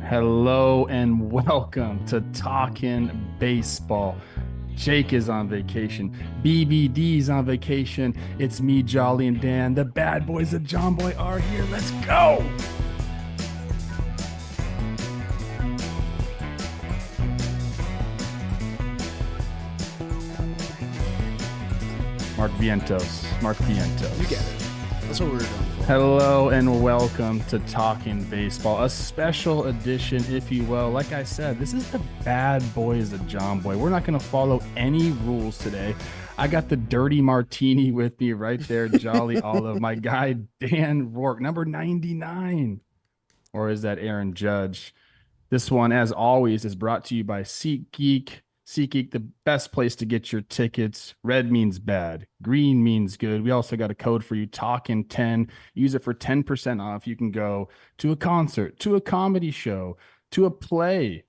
Hello and welcome to Talkin' Baseball. Jake is on vacation. BBD's on vacation. It's me, Jolly, and Dan. The bad boys of John Boy are here. Let's go. Mark Vientos. You get it. That's what we were going for. Hello and welcome to Talking Baseball, a special edition, if you will. Like I said, this is the bad boys of John Boy. We're not going to follow any rules today. I got the dirty martini with me right there, Jolly Olive. My guy, Dan Rourke, number 99. Or is that Aaron Judge? This one, as always, is brought to you by SeatGeek. SeatGeek, the best place to get your tickets. Red means bad. Green means good. We also got a code for you, Talkin10. Use it for 10% off. You can go to a concert, to a comedy show, to a play,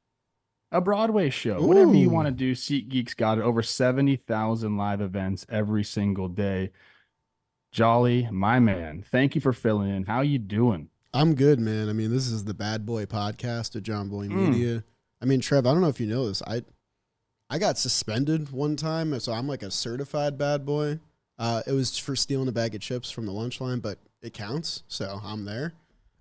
a Broadway show, whatever you want to do. SeatGeek's got it. Over 70,000 live events every single day. Jolly, my man, thank you for filling in. How you doing? I'm good, man. I mean, this is the Bad Boy podcast at John Boy Media. I mean, Trev, I don't know if you know this. I got suspended one time, so I'm like a certified bad boy. It was for stealing a bag of chips from the lunch line, but it counts, so I'm there.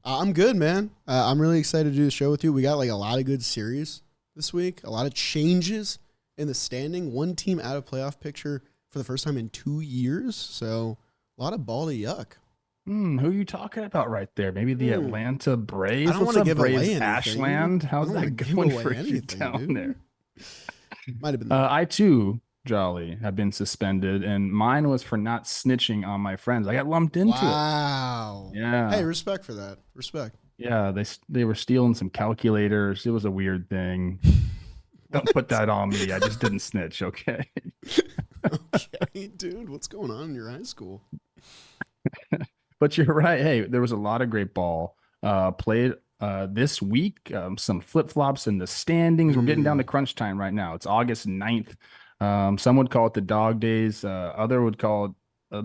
I'm good, man. I'm really excited to do the show with you. We got like a lot of good series this week, a lot of changes in the standing. One team out of playoff picture for the first time in 2 years, so a lot of ball to yuck. Who are you talking about right there? Maybe the Atlanta Braves? I don't want to give Braves away anything. Ashland? How's that going for you down there? Might have been. I too, Jolly, have been suspended, and mine was for not snitching on my friends. I got lumped into it. Wow. Yeah. Hey, respect for that. Respect. Yeah, they were stealing some calculators. It was a weird thing. Don't put that on me. I just didn't snitch, okay? Okay, dude, what's going on in your high school? But you're right. Hey, there was a lot of great ball played this week. Some flip-flops in the standings. We're getting down to crunch time right now. It's August 9th. Some would call it the dog days. Other would call it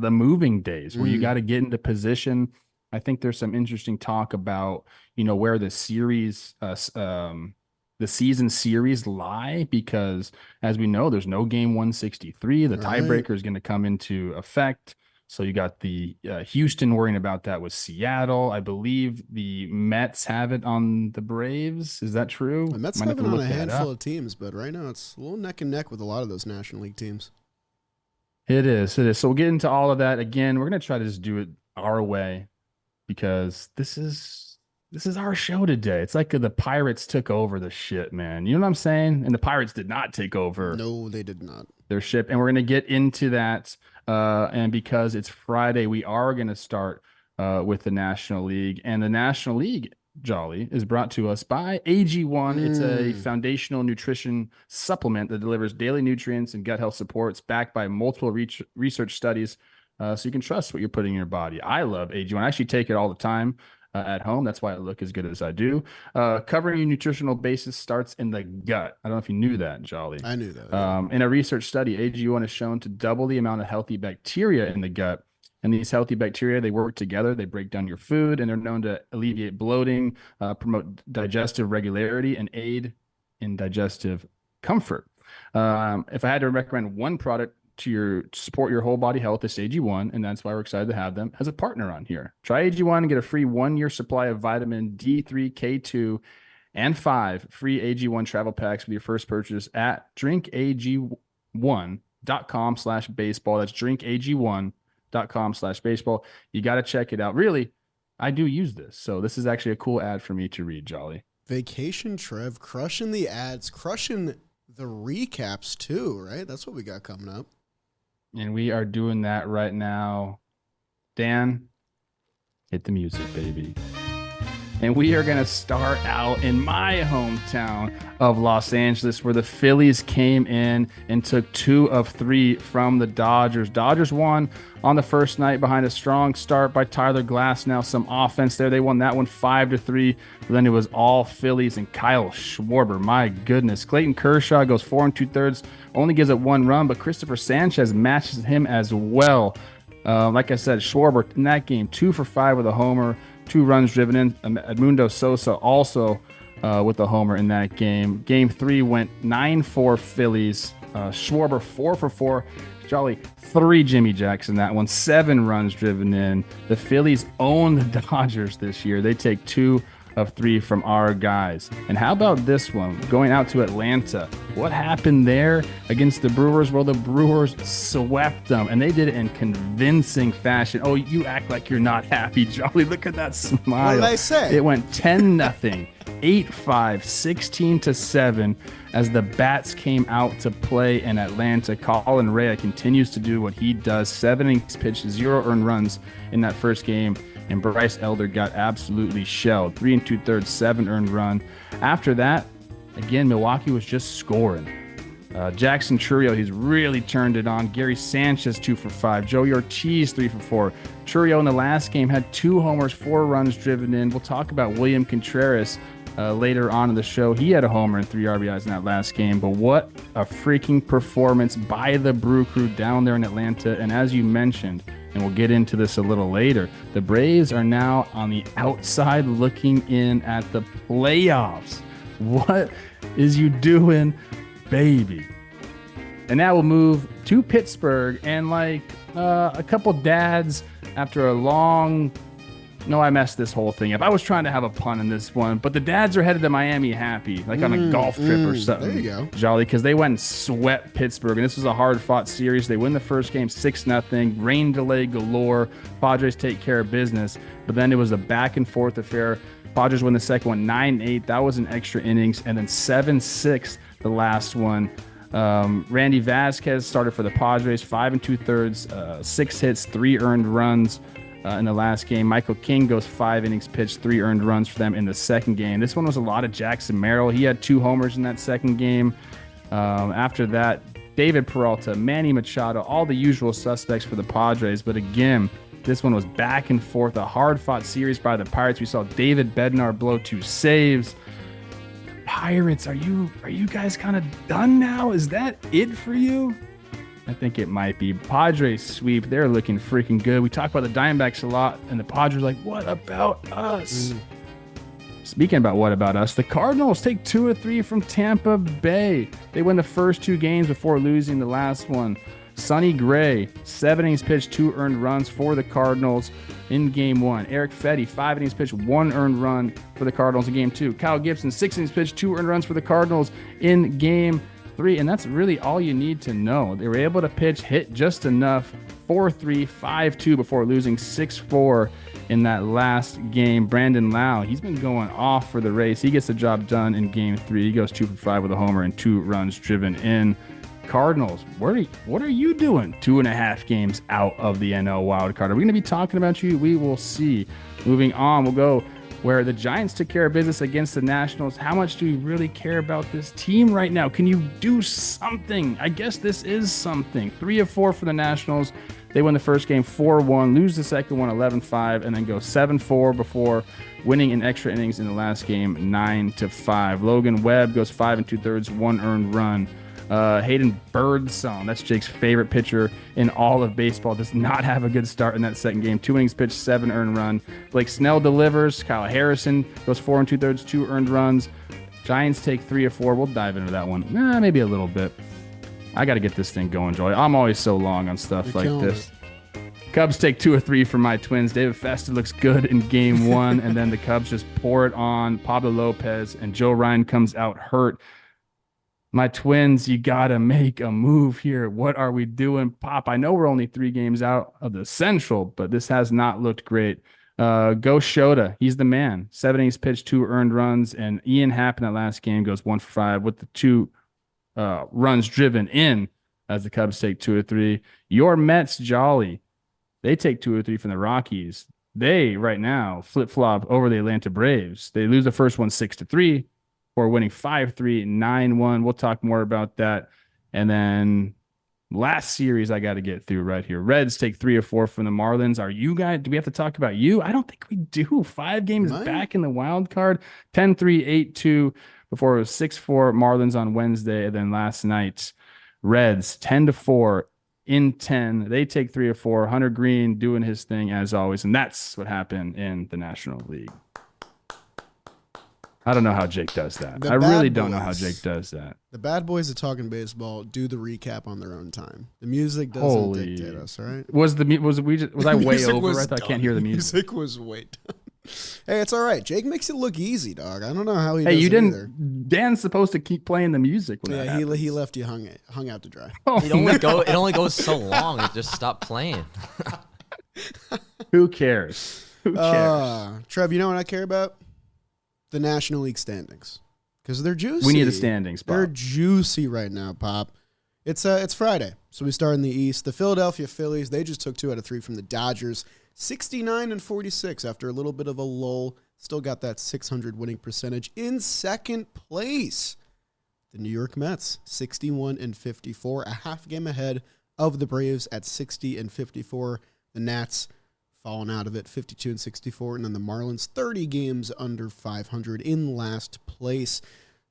the moving days, where you got to get into position. I think there's some interesting talk about, where the series, the season series lie, because as we know, there's no game 163. The tiebreaker is going to come into effect. So you got the Houston worrying about that with Seattle. I believe the Mets have it on the Braves. Is that true? The Mets have it on a handful of teams, but right now it's a little neck and neck with a lot of those National League teams. It is. So we'll get into all of that. Again, we're going to try to just do it our way, because this is our show today. It's like the Pirates took over the shit, man. You know what I'm saying? And the Pirates did not take over. No, they did not. Their ship. And we're going to get into that. And because it's Friday, we are going to start with the National League. And the National League, Jolly, is brought to us by AG1. It's a foundational nutrition supplement that delivers daily nutrients and gut health support. It's backed by multiple research studies, so you can trust what you're putting in your body. I love AG1. I actually take it all the time at home. That's why I look as good as I do. Covering your nutritional basis starts in the gut. I don't know if you knew that, Jolly. I knew that. In a research study, AG1 is shown to double the amount of healthy bacteria in the gut. And these healthy bacteria, they work together. They break down your food, and they're known to alleviate bloating, promote digestive regularity, and aid in digestive comfort. If I had to recommend one product to support your whole body health, is AG1, and that's why we're excited to have them as a partner on here. Try AG1 and get a free 1-year supply of vitamin D3, K2, and 5 free AG1 travel packs with your first purchase at drinkag1.com/baseball. That's drinkag1.com/baseball. You got to check it out. Really, I do use this. So this is actually a cool ad for me to read, Jolly. Vacation Trev, crushing the ads, crushing the recaps too, right? That's what we got coming up. And we are doing that right now. Dan, hit the music, baby. And we are going to start out in my hometown of Los Angeles, where the Phillies came in and took 2 of 3 from the Dodgers. Dodgers won on the first night behind a strong start by Tyler Glasnow. Some offense there. They won that one 5-3. But then it was all Phillies and Kyle Schwarber. My goodness. Clayton Kershaw goes 4 2/3, only gives up 1 run, but Christopher Sanchez matches him as well. Like I said, Schwarber in that game, 2 for 5 with a homer, 2 runs driven in. Edmundo Sosa also with a homer in that game. Game 3 went 9-4 Phillies. Schwarber 4 for 4. Jolly 3 Jimmy Jacks in that one. 7 runs driven in. The Phillies own the Dodgers this year. They take 2 of 3 from our guys. And how about this one? Going out to Atlanta. What happened there against the Brewers? Well, the Brewers swept them, and they did it in convincing fashion. Oh, you act like you're not happy, Jolly. Look at that smile. What did I say? It went 10-0, 8-5, 16-7 as the bats came out to play in Atlanta. Colin Rea continues to do what he does. 7 innings pitched, 0 earned runs in that first game. And Bryce Elder got absolutely shelled. 3 2/3, 7 earned run. After that, again, Milwaukee was just scoring. Jackson Chourio, he's really turned it on. Gary Sanchez, 2 for 5. Joey Ortiz, 3 for 4. Chourio in the last game had 2 homers, 4 runs driven in. We'll talk about William Contreras later on in the show. He had a homer and 3 RBIs in that last game. But what a freaking performance by the Brew Crew down there in Atlanta. And as you mentioned, and we'll get into this a little later, the Braves are now on the outside looking in at the playoffs. What is you doing, baby? And now we'll move to Pittsburgh, and like a couple dads after a long... No, I messed this whole thing up. I was trying to have a pun in this one, but the dads are headed to Miami happy, like on a golf trip or something. There you go. Jolly, because they went and swept Pittsburgh, and this was a hard-fought series. They win the first game 6-0, rain delay galore. Padres take care of business, but then it was a back-and-forth affair. Padres win the second one 9-8. That was an extra innings, and then 7-6 the last one. Randy Vasquez started for the Padres, 5 2/3, 6 hits, 3 earned runs. In the last game. Michael King goes 5 innings pitched, 3 earned runs for them in the second game. This one was a lot of Jackson Merrill. He had 2 homers in that second game. After that, David Peralta, Manny Machado, all the usual suspects for the Padres. But again, this one was back and forth, a hard-fought series by the Pirates. We saw David Bednar blow 2 saves. Pirates, are you guys kind of done now? Is that it for you? I think it might be. Padres sweep. They're looking freaking good. We talk about the Diamondbacks a lot, and the Padres are like, what about us? Speaking about what about us, the Cardinals take 2 of 3 from Tampa Bay. They win the first 2 games before losing the last one. Sonny Gray, 7 innings pitched, 2 earned runs for the Cardinals in game 1. Eric Fetty, 5 innings pitched, 1 earned run for the Cardinals in game 2. Kyle Gibson, 6 innings pitched, 2 earned runs for the Cardinals in game 3, and that's really all you need to know. They were able to pitch, hit just enough, 4-3, 5-2 before losing 6-4 in that last game. Brandon Lau, he's been going off for the Rays. He gets the job done in game 3. He goes 2 for 5 with a homer and 2 runs driven in. Cardinals, what are you doing 2.5 games out of the NL wild card? Are we going to be talking about you? We will see. Moving on, we'll go where the Giants took care of business against the Nationals. How much do we really care about this team right now? Can you do something? I guess this is something. 3 of 4 for the Nationals. They win the first game 4-1, lose the second one 11-5, and then go 7-4 before winning in extra innings in the last game 9-5. Logan Webb goes 5 2/3, 1 earned run. Hayden Birdsong, that's Jake's favorite pitcher in all of baseball, does not have a good start in that second game. 2 innings pitched, 7 earned run. Blake Snell delivers. Kyle Harrison goes 4 2/3, 2 earned runs. Giants take 3 of 4. We'll dive into that one. Maybe a little bit. I got to get this thing going, Joey. I'm always so long on stuff like this. Cubs take 2 of 3 from my Twins. David Festa looks good in game 1, and then the Cubs just pour it on Pablo Lopez, and Joe Ryan comes out hurt. My Twins, you got to make a move here. What are we doing? Pop, I know we're only 3 games out of the Central, but this has not looked great. Go Shota. He's the man. 7 innings pitched, 2 earned runs, and Ian Happ in that last game goes 1 for 5 with the 2 runs driven in as the Cubs take 2 of 3. Your Mets, Jolly, they take 2 of 3 from the Rockies. They, right now, flip-flop over the Atlanta Braves. They lose the first one 6-3. Or winning 5-3, 9-1. We'll talk more about that. And then last series I got to get through right here. Reds take 3 of 4 from the Marlins. Are you guys, do we have to talk about you? I don't think we do. 5 games back in the wild card. 10-3, 8-2 before it was 6-4 Marlins on Wednesday. And then last night, Reds 10-4 in 10. They take 3 of 4. Hunter Green doing his thing as always. And that's what happened in the National League. I don't know how Jake does that. The I really bad don't know how Jake boys. does that. The bad boys of talking baseball do the recap on their own time. The music doesn't dictate Holy, us, all right? was The I way music over? I was thought I can't done. hear the The music. music was way done. Hey, it's all right. Jake makes it look easy, dog. I don't know how he Hey, does you it either. didn't. Dan's supposed to keep playing the music when Yeah, that he happens. left you hung out to dry. Oh, It only goes so long. It just stopped playing. who cares? Who cares? Trev, you know what I care about? The National League standings. Because they're juicy. We need the standings, They're Bob. juicy right now, Pop. It's Friday, so we start in the East. The Philadelphia Phillies, they just took 2 out of 3 from the Dodgers, 69 and 46 after a little bit of a lull. Still got that 600 winning percentage. In second place, the New York Mets, 61 and 54, a half game ahead of the Braves at 60 and 54. The Nats falling out of it, 52 and 64, and then the Marlins, 30 games under 500 in last place.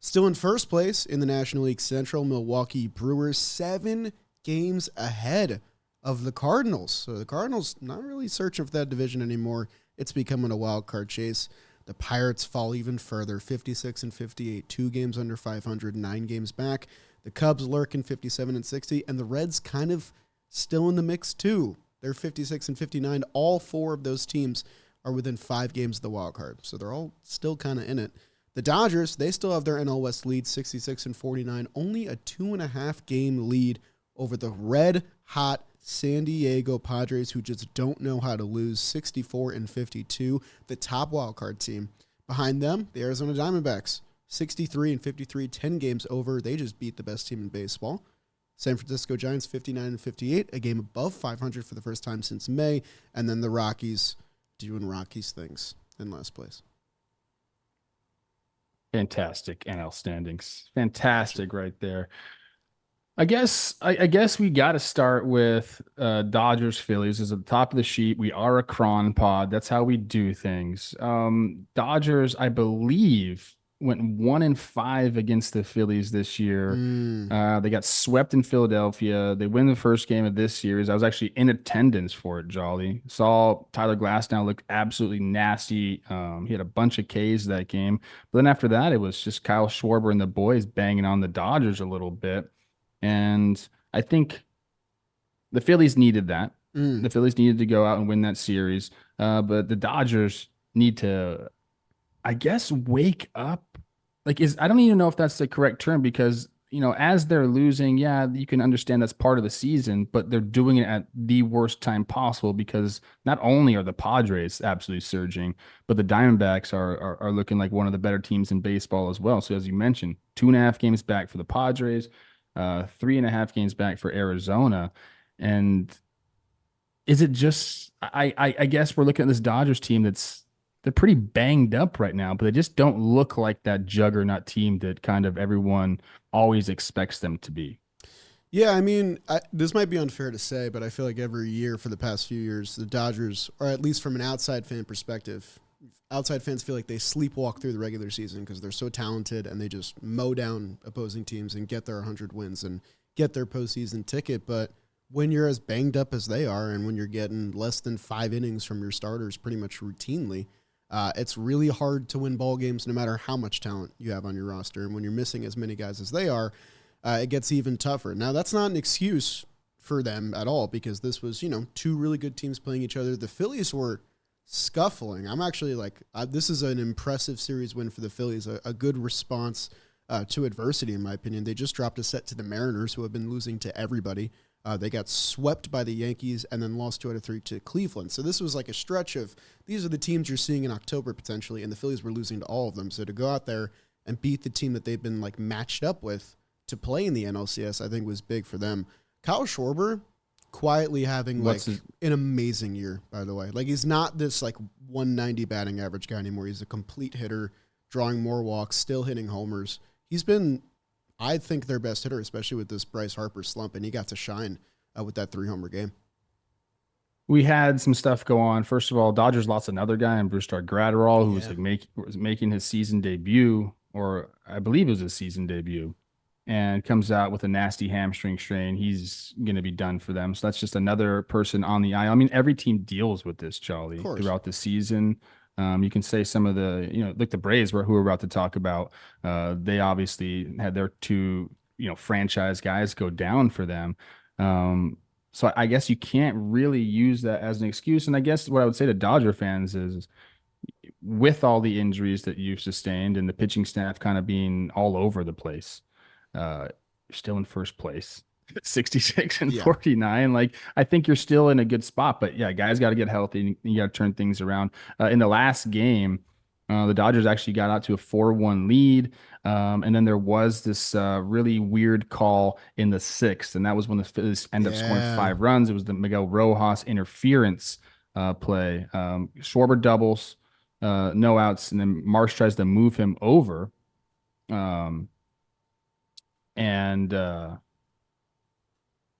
Still in first place in the National League Central, Milwaukee Brewers, 7 games ahead of the Cardinals. So the Cardinals not really searching for that division anymore. It's becoming a wild card chase. The Pirates fall even further, 56 and 58, 2 games under 500, 9 games back. The Cubs lurking 57 and 60, and the Reds kind of still in the mix too. They're 56 and 59. All 4 of those teams are within 5 games of the wild card, so they're all still kind of in it. The Dodgers, they still have their NL West lead, 66 and 49, only a 2.5 game lead over the red hot San Diego Padres, who just don't know how to lose, 64 and 52, the top wildcard team. Behind them, the Arizona Diamondbacks, 63 and 53, 10 games over. They just beat the best team in baseball. San Francisco Giants, 59 and 58, a game above 500 for the first time since May. And then the Rockies doing Rockies things in last place. Fantastic NL standings. Fantastic right there. I guess we got to start with Dodgers Phillies is at the top of the sheet. We are a cron pod. That's how we do things. Dodgers, I believe, went 1-5 against the Phillies this year. They got swept in Philadelphia. They win the first game of this series. I was actually in attendance for it, Jolly. Saw Tyler Glasnow look absolutely nasty. He had a bunch of Ks that game. But then after that, it was just Kyle Schwarber and the boys banging on the Dodgers a little bit. And I think the Phillies needed that. The Phillies needed to go out and win that series. But the Dodgers need to, I guess, wake up. I don't even know if that's the correct term because, as they're losing, yeah, you can understand that's part of the season, but they're doing it at the worst time possible because not only are the Padres absolutely surging, but the Diamondbacks are looking like one of the better teams in baseball as well. So as you mentioned, 2.5 games back for the Padres, 3.5 games back for Arizona. And is it just, I guess we're looking at this Dodgers team they're pretty banged up right now, but they just don't look like that juggernaut team that kind of everyone always expects them to be. Yeah, I mean, this might be unfair to say, but I feel like every year for the past few years, the Dodgers, or at least from an outside fan perspective, outside fans feel like they sleepwalk through the regular season because they're so talented and they just mow down opposing teams and get their 100 wins and get their postseason ticket. But when you're as banged up as they are and when you're getting less than 5 innings from your starters pretty much routinely, it's really hard to win ball games no matter how much talent you have on your roster. And when you're missing as many guys as they are, it gets even tougher. Now, that's not an excuse for them at all because this was, 2 really good teams playing each other. The Phillies were scuffling. I'm actually this is an impressive series win for the Phillies, a good response to adversity, in my opinion. They just dropped a set to the Mariners, who have been losing to everybody. They got swept by the Yankees and then lost 2 out of 3 to Cleveland. So this was like a stretch of these are the teams you're seeing in October potentially, and the Phillies were losing to all of them. So to go out there and beat the team that they've been matched up with to play in the NLCS, I think was big for them. Kyle Schwarber quietly having an amazing year, by the way. He's not this 190 batting average guy anymore. He's a complete hitter, drawing more walks, still hitting homers. He's been, I think, their best hitter, especially with this Bryce Harper slump, and he got to shine with that 3-homer game. We had some stuff go on. First of all, Dodgers lost another guy in Brusdar Graterol, who was making his season debut, or I believe it was his season debut, and comes out with a nasty hamstring strain. He's going to be done for them. So that's just another person on the IL. I mean, every team deals with this, Charlie, throughout the season. You can say some of the, like the Braves who we're about to talk about, they obviously had their two, franchise guys go down for them. So I guess you can't really use that as an excuse. And I guess what I would say to Dodger fans is, with all the injuries that you've sustained and the pitching staff kind of being all over the place, you're still in first place, 66 and 49. Like, I think you're still in a good spot, but yeah, guys got to get healthy. You got to turn things around. In the last game, the Dodgers actually got out to a 4-1 lead. And then there was this really weird call in the sixth, and that was when the Phillies ended up scoring 5 runs. It was the Miguel Rojas interference play. Schwarber doubles, no outs, and then Marsh tries to move him over. And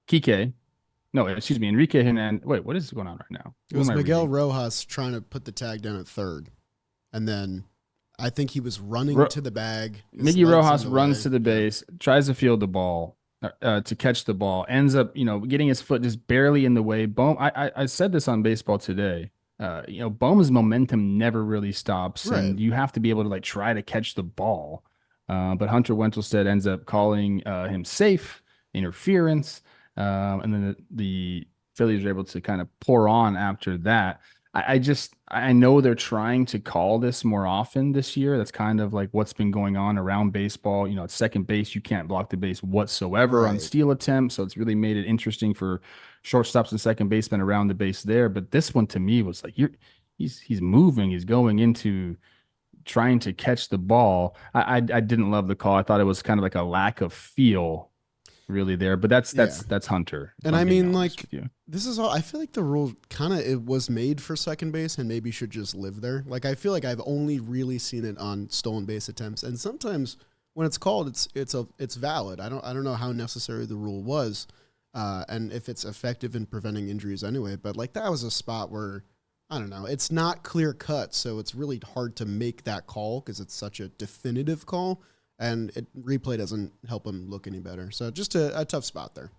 Kike, no, excuse me, Enrique Hernandez. Wait, what is going on right now? It was Miguel Rojas trying to put the tag down at third, and then I think he was running to the bag. Miggy Rojas runs to the base, tries to field the ball, to catch the ball, ends up, getting his foot just barely in the way. Bohm, I said this on Baseball Today. Bohm's momentum never really stops, and you have to be able to try to catch the ball. But Hunter Wentelstedt ends up calling him safe, interference, and then the Phillies are able to kind of pour on after that. I know they're trying to call this more often this year. That's kind of like what's been going on around baseball. At second base, you can't block the base whatsoever on steal attempts. So it's really made it interesting for shortstops and second basemen around the base there. But this one to me was like, he's moving, he's going into trying to catch the ball. I didn't love the call. I thought it was kind of like a lack of feel really there, but that's Hunter. And I mean, this is all, I feel like the rule it was made for second base and maybe should just live there. Like, I feel like I've only really seen it on stolen base attempts, and sometimes when it's called, it's valid. I don't know how necessary the rule was, and if it's effective in preventing injuries anyway. But that was a spot where, I don't know, it's not clear cut, so it's really hard to make that call because it's such a definitive call. And replay doesn't help him look any better. So just a tough spot there.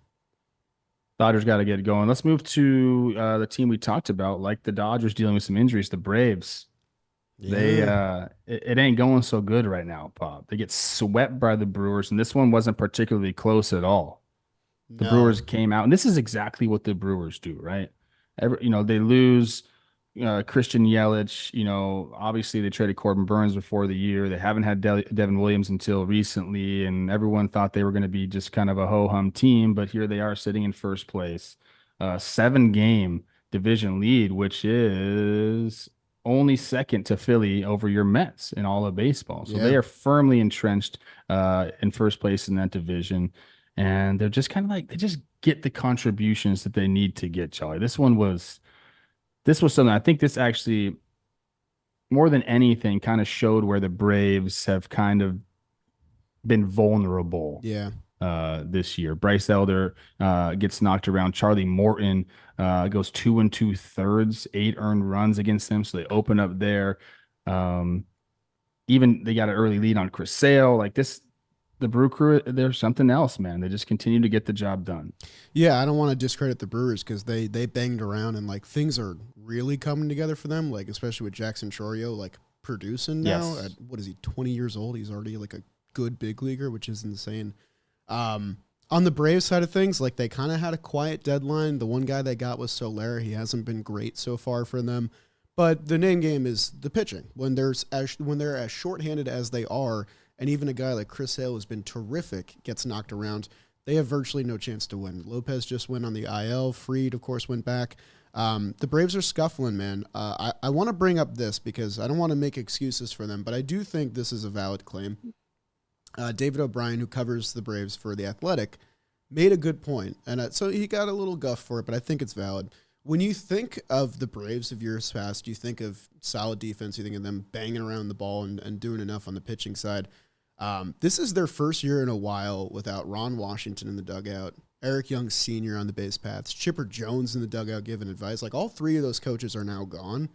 Dodgers got to get going. Let's move to the team we talked about, like the Dodgers dealing with some injuries, the Braves. Yeah. It ain't going so good right now, Pop. They get swept by the Brewers, and this one wasn't particularly close at all. The Brewers came out, and this is exactly what the Brewers do, right? They lose Christian Yelich, obviously they traded Corbin Burns before the year. They haven't had Devin Williams until recently, and everyone thought they were going to be just kind of a ho-hum team, but here they are sitting in first place. 7-game division lead, which is only second to Philly over your Mets in all of baseball. So they are firmly entrenched in first place in that division, and they're just kind of they just get the contributions that they need to get, Charlie. This was something, I think this actually, more than anything, kind of showed where the Braves have kind of been vulnerable this year. Bryce Elder gets knocked around. Charlie Morton goes 2 2/3, 8 earned runs against them, so they open up there. Even they got an early lead on Chris Sale. The Brew Crew, they're something else, man. They just continue to get the job done. Yeah, I don't want to discredit the Brewers because they banged around and things are really coming together for them. Especially with Jackson Chourio producing now. At, what is he, 20 years old? He's already a good big leaguer, which is insane. On the Braves side of things, they kind of had a quiet deadline. The one guy they got was Soler. He hasn't been great so far for them. But the name game is the pitching. When they're as shorthanded as they are, and even a guy like Chris Sale has been terrific, gets knocked around, they have virtually no chance to win. Lopez just went on the IL. Fried, of course, went back. The Braves are scuffling, man. I want to bring up this because I don't want to make excuses for them, but I do think this is a valid claim. David O'Brien, who covers the Braves for The Athletic, made a good point, and so he got a little guff for it, but I think it's valid. When you think of the Braves of years past, you think of solid defense, you think of them banging around the ball and doing enough on the pitching side. This is their first year in a while without Ron Washington in the dugout, Eric Young Sr. on the base paths, Chipper Jones in the dugout giving advice. All 3 of those coaches are now gone.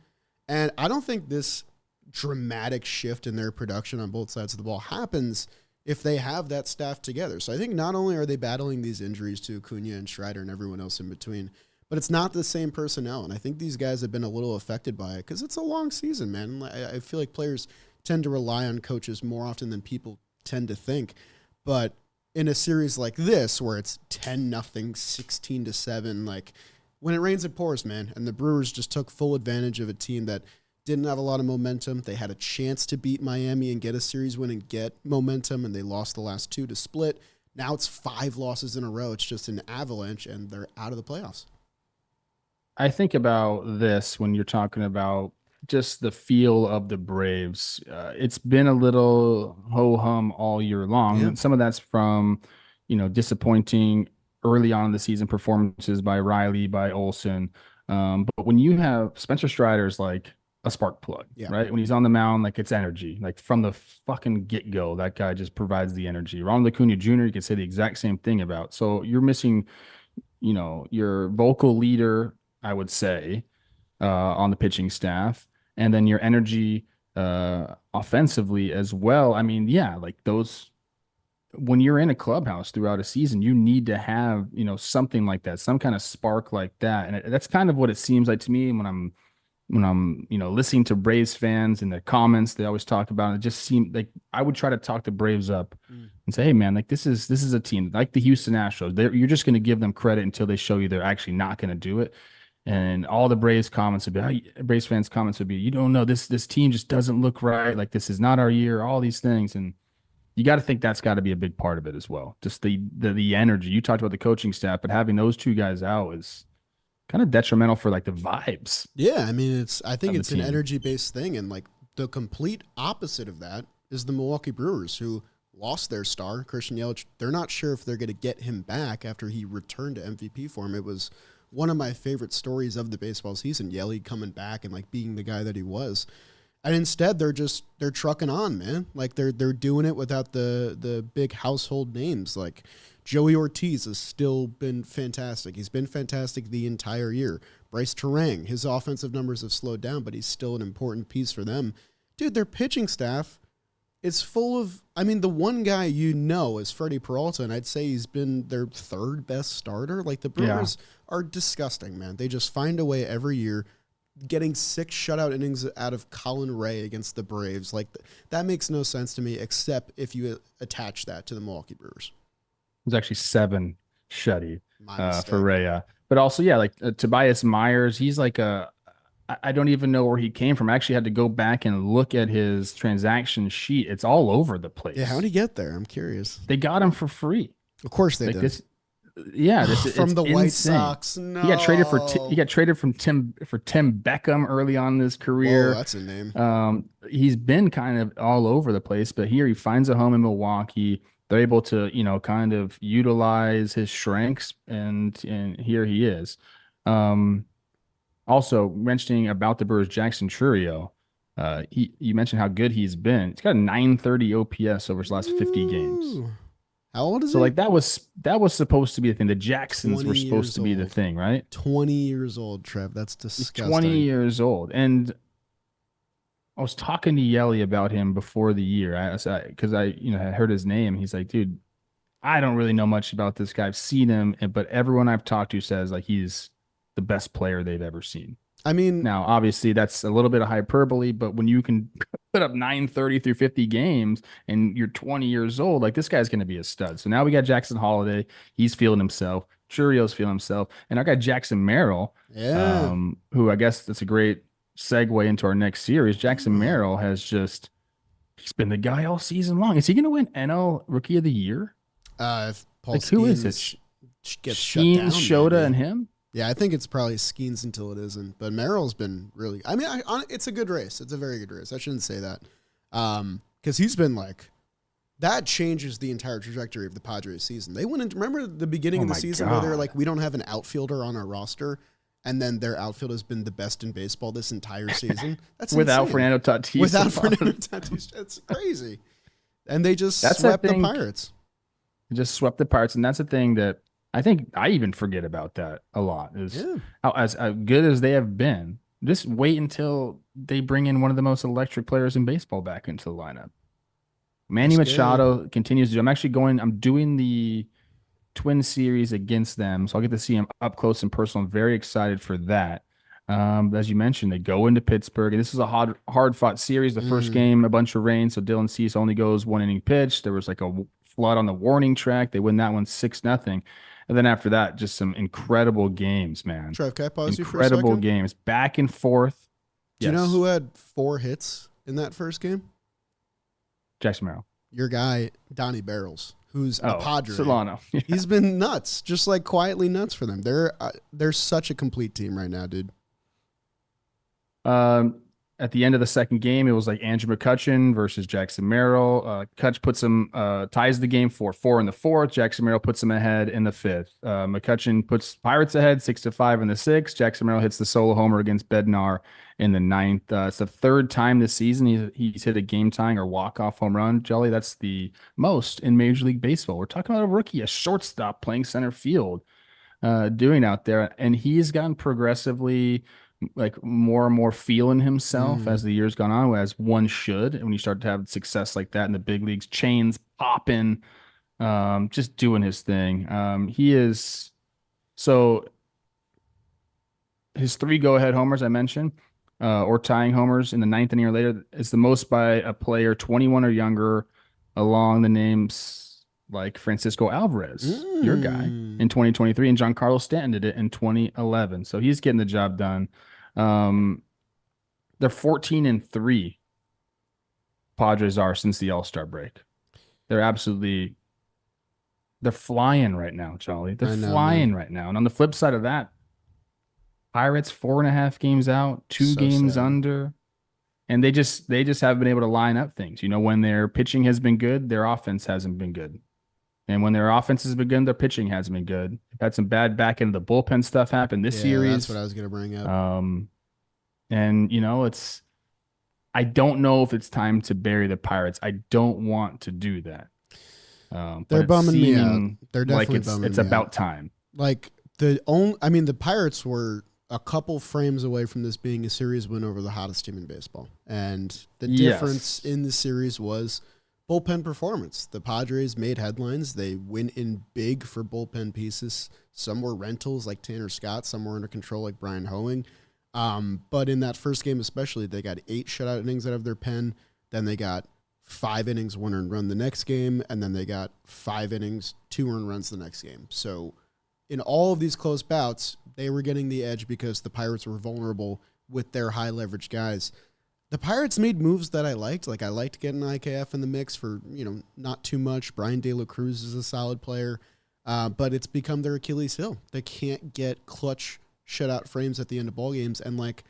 And I don't think this dramatic shift in their production on both sides of the ball happens if they have that staff together. So I think not only are they battling these injuries to Acuna and Strider and everyone else in between, but it's not the same personnel. And I think these guys have been a little affected by it because it's a long season, man. I feel like players tend to rely on coaches more often than people tend to think. But in a series like this, where it's 10-0, 16-7, like when it rains, it pours, man. And the Brewers just took full advantage of a team that didn't have a lot of momentum. They had a chance to beat Miami and get a series win and get momentum, and they lost the last 2 to split. Now it's 5 losses in a row. It's just an avalanche, and they're out of the playoffs. I think about this when you're talking about just the feel of the Braves. It's been a little ho-hum all year long. Yeah. And some of that's from, disappointing early on in the season performances by Riley, by Olsen. But when you have Spencer Strider's like a spark plug, right? When he's on the mound, like it's energy. Like from the fucking get-go, that guy just provides the energy. Ronald Acuna Jr., you can say the exact same thing about. So you're missing, your vocal leader, I would say, on the pitching staff, and then your energy offensively as well. I mean, yeah, like those, when you're in a clubhouse throughout a season, you need to have, something like that, some kind of spark like that. And that's kind of what it seems like to me when I'm, listening to Braves fans in the comments. They always talk about it. It just seemed like I would try to talk the Braves up and say, hey man, like this is a team like the Houston Astros. You're just going to give them credit until they show you they're actually not going to do it. And all the Braves comments would be, Braves fans comments would be, you don't know, this team just doesn't look right. Like this is not our year, all these things. And you got to think that's got to be a big part of it as well. Just the energy. You talked about the coaching staff, but having those two guys out is kind of detrimental for like the vibes. Yeah, I mean, I think it's an energy-based thing, and like the complete opposite of that is the Milwaukee Brewers, who lost their star, Christian Yelich. They're not sure if they're going to get him back after he returned to MVP form. It was one of my favorite stories of the baseball season, Yelich coming back and like being the guy that he was. And instead they're trucking on, man. Like they're doing it without the big household names. Like Joey Ortiz has still been fantastic. He's been fantastic the entire year. Bryce Terang, his offensive numbers have slowed down, but he's still an important piece for them. Dude, their pitching staff is full of, I mean, the one guy is Freddie Peralta, and I'd say he's been their third best starter. Like the Brewers are disgusting, man. They just find a way every year, getting 6 shutout innings out of Colin Ray against the Braves. Like that makes no sense to me, except if you attach that to the Milwaukee Brewers. There's actually 7 shutty for Ray. But also, like Tobias Myers, he's like I don't even know where he came from. I actually had to go back and look at his transaction sheet. It's all over the place. Yeah, how did he get there? I'm curious. They got him for free. Of course they did. From the White Sox. No, he got traded from Tim Beckham early on in his career. Whoa, that's a name. He's been kind of all over the place, but here he finds a home in Milwaukee. They're able to, kind of utilize his strengths, and here he is. Also mentioning about the Brewers, Jackson Churio, you mentioned how good he's been. He's got a 930 OPS over his last 50 games. How old is he? So like that was supposed to be the thing. The Jacksons were supposed to be the thing, right? 20 years old, Trev. That's disgusting. He's 20 years old. And I was talking to Yelly about him before the year because I had heard his name. He's like, dude, I don't really know much about this guy. I've seen him, but everyone I've talked to says like he's the best player they've ever seen. I mean, now obviously that's a little bit of hyperbole, but when you can put up 930 through 50 games and you're 20 years old, like this guy's going to be a stud. So now we got Jackson Holiday. He's feeling himself. Churio's feeling himself. And I got Jackson Merrill, who I guess that's a great segue into our next series. Jackson Merrill he's been the guy all season long. Is he going to win NL Rookie of the Year? If Paul who is it? Gets Sheen, Shota, and him? Yeah, I think it's probably Skeens until it isn't. But Merrill's been really, I mean, it's a good race. It's a very good race. I shouldn't say that. Because he's been like, that changes the entire trajectory of the Padres season. They went into, remember the beginning of the season where they were like, we don't have an outfielder on our roster. And then their outfield has been the best in baseball this entire season. That's without insane. Fernando Tatis. Without Fernando Tatis. It's crazy. And they just swept the Pirates. Just swept the Pirates. And that's the thing that I think I even forget about that a lot is how as good as they have been, just wait until they bring in one of the most electric players in baseball back into the lineup. Manny Machado continues to do. I'm doing the Twin series against them, so I'll get to see him up close and personal. I'm very excited for that. As you mentioned, they go into Pittsburgh, and this is a hard fought series. The first game, a bunch of rain, so Dylan Cease only goes 1 inning pitch. There was like a flood on the warning track. They win that one 6-0. And then after that, just some incredible games, man. Trev, can I pause you for a second? Incredible games, back and forth. Do you know who had 4 hits in that first game? Jackson Merrill. Your guy, Donnie Barrels, who's a Padre. Solano. Yeah. He's been nuts, just like quietly nuts for them. They're such a complete team right now, dude. At the end of the second game, it was like Andrew McCutchen versus Jackson Merrill. Kutch puts him, ties the game 4-4 in the fourth. Jackson Merrill puts him ahead in the fifth. McCutchen puts Pirates ahead 6-5 in the sixth. Jackson Merrill hits the solo homer against Bednar in the ninth. It's the third time this season he's hit a game tying or walk-off home run. Jelly, that's the most in Major League Baseball. We're talking about a rookie, a shortstop playing center field, doing out there. And he's gotten progressively like more and more feeling himself as the years gone on, as one should. And when you start to have success like that in the big leagues, chains popping, just doing his thing. He is so his 3 go-ahead homers I mentioned, or tying homers in the ninth inning or later, is the most by a player 21 or younger, along the names like Francisco Alvarez, your guy, in 2023, and Giancarlo Stanton did it in 2011. So he's getting the job done. They're 14-3. Padres are since the All-Star break. They're flying right now, Charlie. They're flying right now. And on the flip side of that, Pirates 4.5 games out, 2 games under. And they just haven't been able to line up things. You know, when their pitching has been good, their offense hasn't been good. And when their offense has been good, their pitching hasn't been good. They've had some bad back end of the bullpen stuff happen this series. That's what I was going to bring up. And, you know, I don't know if it's time to bury the Pirates. I don't want to do that. They're bumming me out. They're definitely bumming me out. It's about time. Like, the Pirates were a couple frames away from this being a series win over the hottest team in baseball. And the difference in the series was bullpen performance. The Padres made headlines. They went in big for bullpen pieces. Some were rentals like Tanner Scott. Some were under control like Brian Hoeing. But in that first game especially, they got 8 shutout innings out of their pen. Then they got 5 innings, 1 earned run the next game. And then they got 5 innings, 2 earned runs the next game. So in all of these close bouts, they were getting the edge because the Pirates were vulnerable with their high leverage guys. The Pirates made moves that I liked. Like, I liked getting IKF in the mix for, not too much. Brian De La Cruz is a solid player, but it's become their Achilles heel. They can't get clutch shutout frames at the end of ball games. And, like,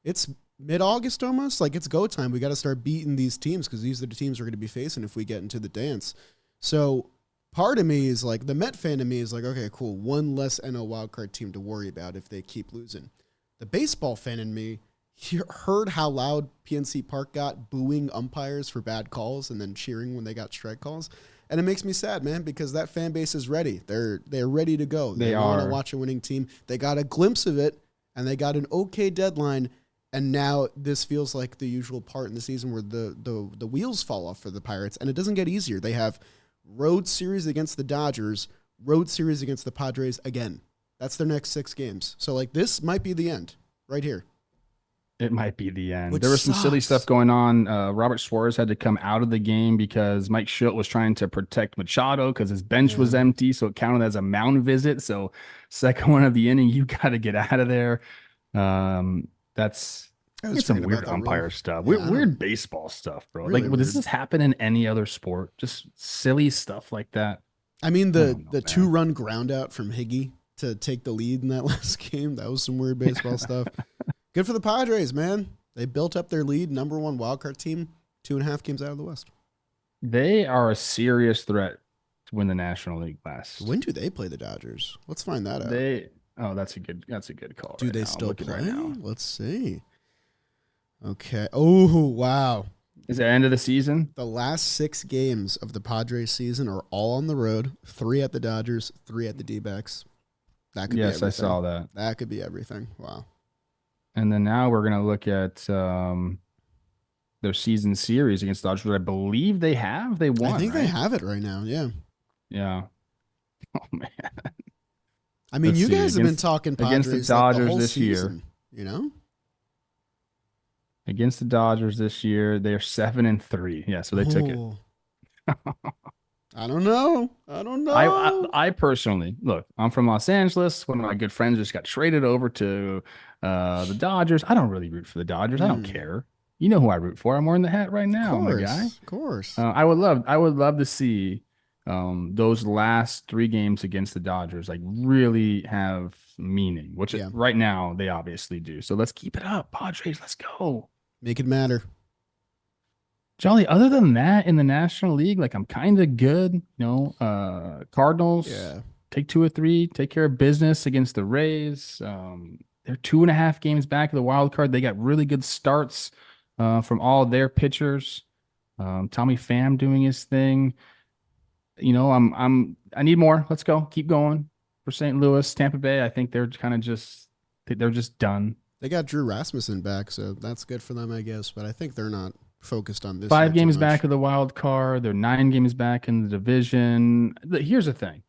it's mid-August almost. Like, it's go time. We got to start beating these teams because these are the teams we're going to be facing if we get into the dance. So part of me is like, the Met fan of me is like, okay, cool. One less NL wildcard team to worry about if they keep losing. The baseball fan in me heard how loud PNC Park got booing umpires for bad calls and then cheering when they got strike calls. And it makes me sad, man, because that fan base is ready. They're ready to go. They want to watch a winning team. They got a glimpse of it, and they got an okay deadline. And now this feels like the usual part in the season where the wheels fall off for the Pirates, and it doesn't get easier. They have road series against the Dodgers, road series against the Padres again. That's their next 6 games. So, like, this might be the end right here. It might be the end. Which there was some sucks. silly stuff going on. Robert Suarez had to come out of the game because Mike Schilt was trying to protect Machado because his bench was empty, so it counted as a mound visit. So second one of the inning, you got to get out of there. That's some weird umpire stuff. Weird baseball stuff, bro. Really does this happen in any other sport? Just silly stuff like that. I mean, the 2-run ground out from Higgy to take the lead in that last game, that was some weird baseball stuff. Good for the Padres, man. They built up their lead, number 1 wildcard team, 2.5 games out of the West. They are a serious threat to win the National League West. When do they play the Dodgers? Let's find that out. That's a good call. Do they still play? Let's see. Okay. Oh, wow. Is it end of the season? The last 6 games of the Padres season are all on the road. 3 at the Dodgers, 3 at the D-backs. That could be everything. Yes, I saw that. That could be everything. Wow. And then now we're going to look at their season series against the Dodgers. I believe they have. They won. I think they have it right now. Yeah. Yeah. Oh man. I mean, Let's you see. guys have been talking Against the Padres like the Dodgers whole this year. season, you know? Against the Dodgers this year, they're 7-3. Yeah, so they took it. Oh, I don't know. I don't I, I know. I personally look. I'm from Los Angeles. One of my good friends just got traded over to the Dodgers. I don't really root for the Dodgers. I don't Mm, care. You know who I root for. I'm wearing the hat right now, my guy. of course. I would love to see those last three games against the Dodgers like really have meaning, which Yeah, right now they obviously do. So let's keep it up, Padres. Let's go. make it matter. Jolly, other than that, in the National League, like I'm kind of good. Cardinals Yeah. take 2 or 3, take care of business against the Rays. They're 2.5 games back of the wild card. They got really good starts from all their pitchers. Tommy Pham doing his thing. I need more. Let's go. Keep going for St. Louis, Tampa Bay. I think they're just done. They got Drew Rasmussen back, so that's good for them, I guess. But I think they're not focused on this Five year too games much. back of the wild card. They're 9 games back in the division. Here's the thing.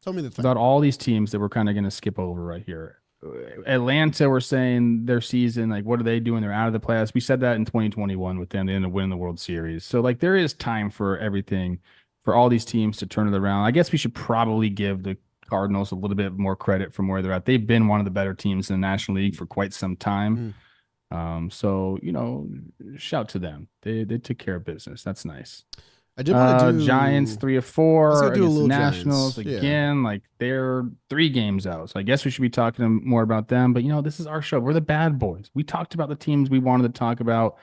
Tell me the thing. About all these teams that we're kind of going to skip over right here. Atlanta, we're saying their season, like, what are they doing? They're out of the playoffs. We said that in 2021 with them. They ended up winning the World Series. So, like, there is time for everything for all these teams to turn it around. I guess we should probably give the Cardinals a little bit more credit from where they're at. They've been one of the better teams in the National League for quite some time. So, shout to them. They took care of business. That's nice. I did want to do Giants 3 or I 4 was gonna do a against the little Nationals Giants. Yeah. again. Like they're 3 games out. So I guess we should be talking more about them. But this is our show. We're the bad boys. We talked about the teams we wanted to talk about.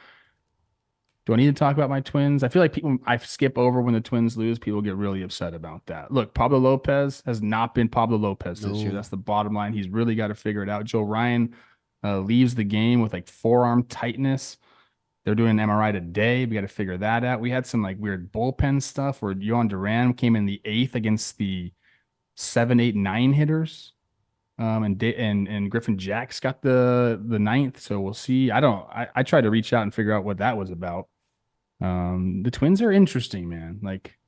Do I need to talk about my Twins? I feel like I skip over when the Twins lose. People get really upset about that. Look, Pablo Lopez has not been Pablo Lopez this year. No. That's the bottom line. He's really got to figure it out. Joe Ryan leaves the game with like forearm tightness. They're doing an MRI today. We got to figure that out. We had some like weird bullpen stuff where Yohan Duran came in the 8th against the 7, 8, 9 hitters. And Griffin Jacks got the 9th. So we'll see. I tried to reach out and figure out what that was about. The Twins are interesting, man. Like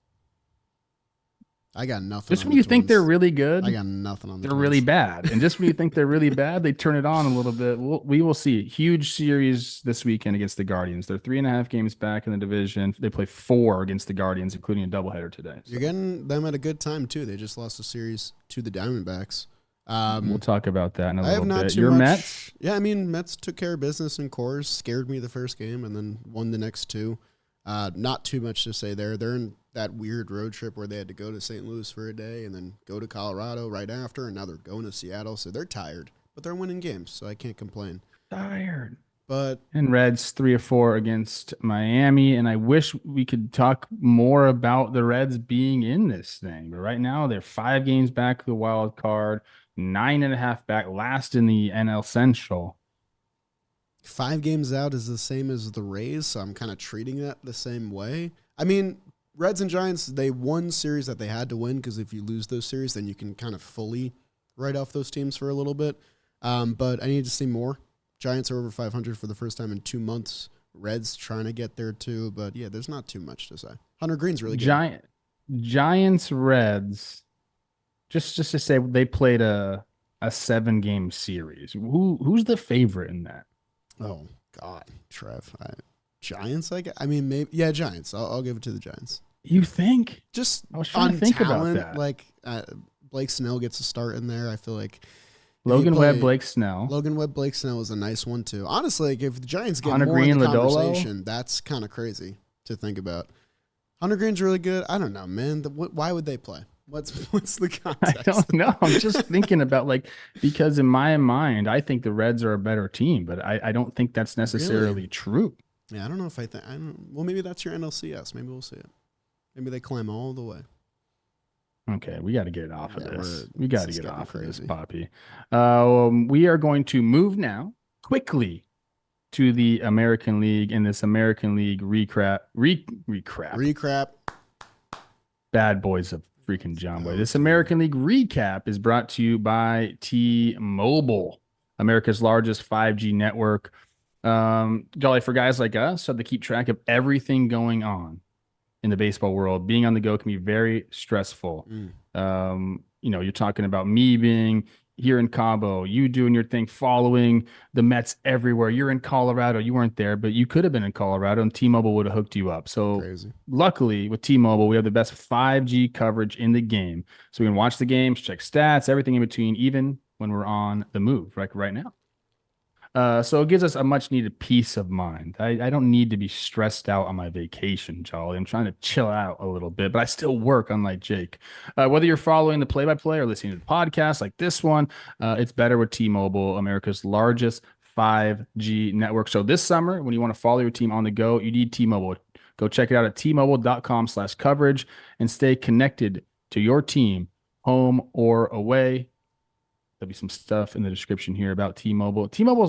I got nothing. just when you think they're really good, I got nothing on the they're really Twins. bad. And just when you think they're really bad, they turn it on a little bit. We will see. Huge series this weekend against the Guardians. They're 3.5 games back in the division. They play 4 against the Guardians, including a doubleheader today. So You're getting them at a good time too. They just lost a series to the Diamondbacks. we'll talk about that in a I have little not bit. too Your much. Mets? Yeah, I mean Mets took care of business in Coors, scared me the first game, and then won the next 2. Not too much to say there. They're in that weird road trip where they had to go to St. Louis for a day and then go to Colorado right after, and now they're going to Seattle, so they're tired, but they're winning games, so I can't complain. Tired. But And Reds 3 or 4 against Miami. And I wish we could talk more about the Reds being in this thing. But right now they're 5 games back of the wild card, 9.5 back, last in the NL Central. 5 games out is the same as the Rays, so I'm kind of treating that the same way. I mean, Reds and Giants, they won series that they had to win because if you lose those series, then you can kind of fully write off those teams for a little bit. But I need to see more. Giants are over 500 for the first time in 2 months. Reds trying to get there too, but yeah, there's not too much to say. Hunter Green's really good. Giants Reds, just to say they played a 7-game series. Who's the favorite in that? Oh God, Trev. Giants, I mean, maybe Giants. I'll give it to the Giants. You think? Just I was trying to think talent, about that. like Blake Snell gets a start in there. I feel like Logan Webb, Blake Snell. Logan Webb, Blake Snell is a nice one too. Honestly, like if the Giants get Hunter more Green, in the Lodolo? conversation, that's kind of crazy to think about. Hunter Green's really good. I don't know, man. Why would they play? What's the context? I don't know. I'm just thinking about because in my mind, I think the Reds are a better team, but I don't think that's necessarily true. Yeah, I don't know if I don't. Well, maybe that's your NLCS. Maybe we'll see it. Maybe they climb all the way. Okay, we got to get off of this. We got to get off of this, crazy. Poppy. We are going to move now quickly to the American League in this American League recrap. Bad boys of freaking John Boy. This American League recap is brought to you by T-Mobile, America's largest 5G network. Jolly, for guys like us, so to keep track of everything going on in the baseball world. Being on the go can be very stressful. You're talking about me being here in Cabo, you doing your thing, following the Mets everywhere. You're in Colorado. You weren't there, but you could have been in Colorado, and T-Mobile would have hooked you up. So Crazy. luckily with T-Mobile, we have the best 5G coverage in the game. So we can watch the games, check stats, everything in between, even when we're on the move, like right now. So it gives us a much needed peace of mind. I don't need to be stressed out on my vacation, Jolly. I'm trying to chill out a little bit, but I still work, unlike Jake. Whether you're following the play-by-play or listening to the podcast like this one, it's better with T-Mobile, America's largest 5G network. So this summer, when you want to follow your team on the go, you need T-Mobile. Go check it out at tmobile.com/coverage and stay connected to your team, home or away. There'll be some stuff in the description here about T-Mobile. T-Mobile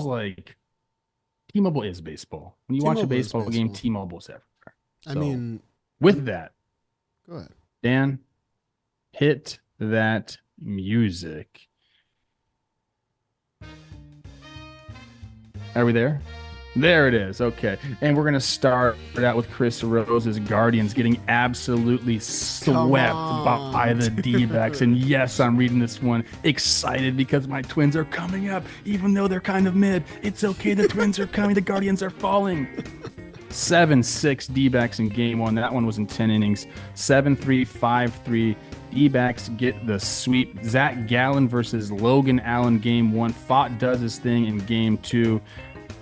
is baseball. When you watch a baseball game, T-Mobile's everywhere. So, with that, go ahead, Dan, hit that music. Are we there? There it is. Okay. And we're going to start out with Chris Rose's Guardians getting absolutely swept by the D-backs. And yes, I'm reading this one excited because my Twins are coming up, even though they're kind of mid. It's okay. The Twins are coming. The Guardians are falling. 7-6 D-backs in game one. That one was in 10 innings. 7-3, 5-3. D-backs get the sweep. Zach Gallen versus Logan Allen game one. Fott does his thing in game two.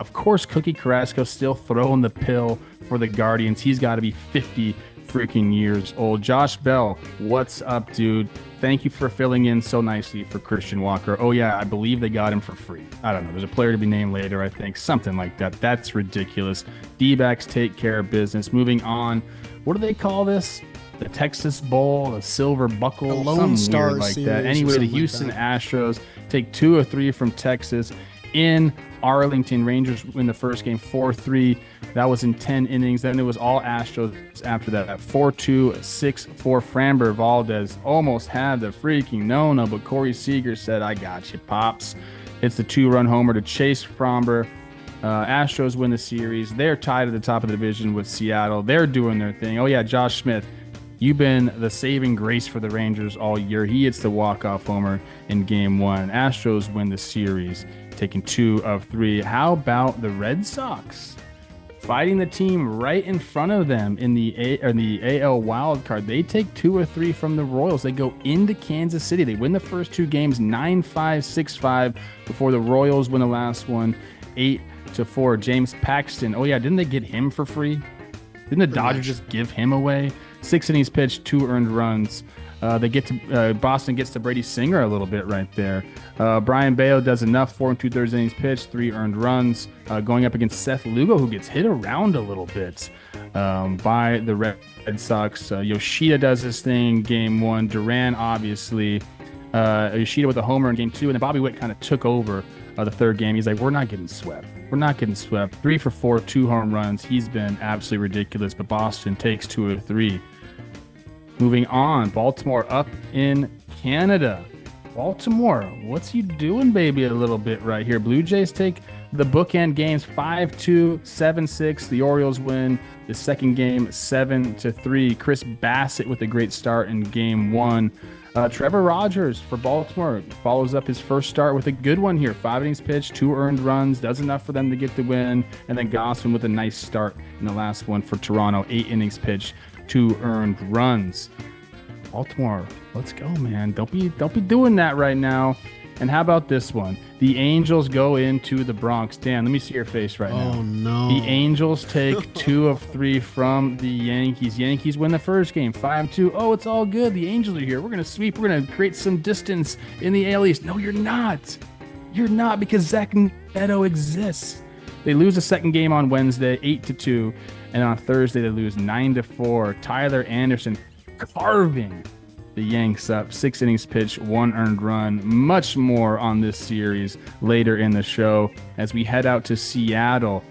Of course, Cookie Carrasco still throwing the pill for the Guardians. He's got to be 50 freaking years old. Josh Bell, what's up, dude? Thank you for filling in so nicely for Christian Walker. Oh, yeah, I believe they got him for free. I don't know. There's a player to be named later, I think. Something like that. That's ridiculous. D-backs take care of business. Moving on. What do they call this? The Texas Bowl, the Silver Buckle, the Lone Star weird like that. Anyway, the Houston Astros take 2 of 3 from Texas in Arlington. Rangers win the first game 4-3. That was in 10 innings. Then it was all Astros after that. 4-2, 6-4. Framber Valdez almost had the freaking no-no, but Corey Seager said, I got you, Pops. It's the 2-run homer to Chase Framber. Astros win the series. They're tied at the top of the division with Seattle. They're doing their thing. Oh, yeah, Josh Smith. You've been the saving grace for the Rangers all year. He hits the walk-off homer in game one. Astros win the series, taking 2 of 3. How about the Red Sox? Fighting the team right in front of them in the AL wild card. They take 2 of 3 from the Royals. They go into Kansas City. They win the first 2 games 9-5, 6-5 before the Royals win the last one 8-4. James Paxton. Oh, yeah, didn't they get him for free? Didn't the Dodgers just give him away? 6 innings pitched, 2 earned runs. They get to Boston gets to Brady Singer a little bit right there. Brian Bayo does enough. 4 2/3 innings pitched, 3 earned runs. Going up against Seth Lugo, who gets hit around a little bit by the Red Sox. Yoshida does his thing in game one. Duran, obviously. Yoshida with a homer in game two. And then Bobby Witt kind of took over the third game. He's like, we're not getting swept. We're not getting swept. 3 for 4, 2 home runs. He's been absolutely ridiculous. But Boston takes 2 of 3. Moving on, Baltimore up in Canada. Baltimore, what's you doing, baby, a little bit right here? Blue Jays take the bookend games 5-2, 7-6. The Orioles win the second game 7-3. Chris Bassett with a great start in game one. Trevor Rogers for Baltimore follows up his first start with a good one here. 5 innings pitched, 2 earned runs, does enough for them to get the win. And then Gosselin with a nice start in the last one for Toronto. 8 innings pitched, 2 earned runs. Baltimore, let's go, man. Don't be doing that right now. And how about this one? The Angels go into the Bronx. Dan, let me see your face right now. Oh, no. The Angels take 2 of 3 from the Yankees. Yankees win the first game, 5-2. Oh, it's all good. The Angels are here. We're going to sweep. We're going to create some distance in the AL East. No, you're not. You're not, because Zach Neto exists. They lose the second game on Wednesday, 8-2. And on Thursday, they lose 9-4. Tyler Anderson carving the Yanks up. 6 innings pitched, 1 earned run. Much more on this series later in the show as we head out to Seattle.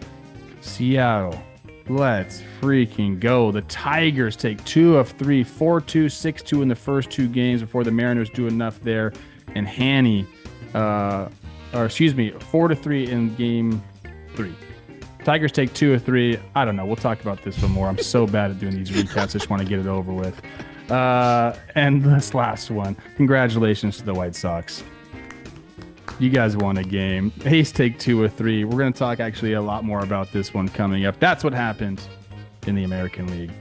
Seattle, let's freaking go. The Tigers take 2 of 3, 4-2, 6-2 in the first 2 games before the Mariners do enough there. And 4-3 in game 3. Tigers take 2 or 3. I don't know. We'll talk about this one more. I'm so bad at doing these recaps. I just want to get it over with. And this last one. Congratulations to the White Sox. You guys won a game. A's take 2 or 3. We're going to talk actually a lot more about this one coming up. That's what happened in the American League.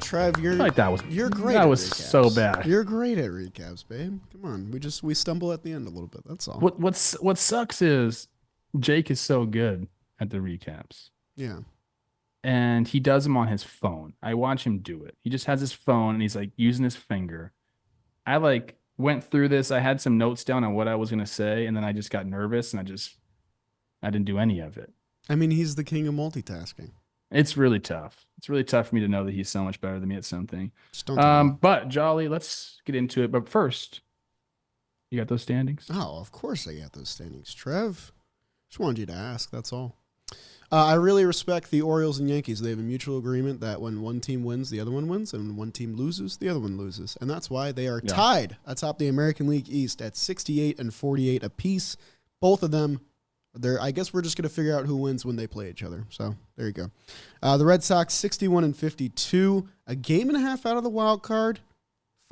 Trev, you're great. That was recaps. So bad. You're great at recaps, babe. Come on, we stumble at the end a little bit. That's all. What sucks is Jake is so good at the recaps. Yeah, and he does them on his phone. I watch him do it. He just has his phone and he's like using his finger. I like went through this. I had some notes down on what I was gonna say, and then I just got nervous and I didn't do any of it. I mean, he's the king of multitasking. It's really tough. It's really tough for me to know that he's so much better than me at something. But Jolly, let's get into it. But first, you got those standings? Oh, of course I got those standings, Trev. Just wanted you to ask. That's all. I really respect the Orioles and Yankees. They have a mutual agreement that when one team wins, the other one wins, and when one team loses, the other one loses. And that's why they are tied atop the American League East at 68 and 48 apiece. Both of them. I guess we're just going to figure out who wins when they play each other. So there you go. The Red Sox 61 and 52, a game and a half out of the wild card,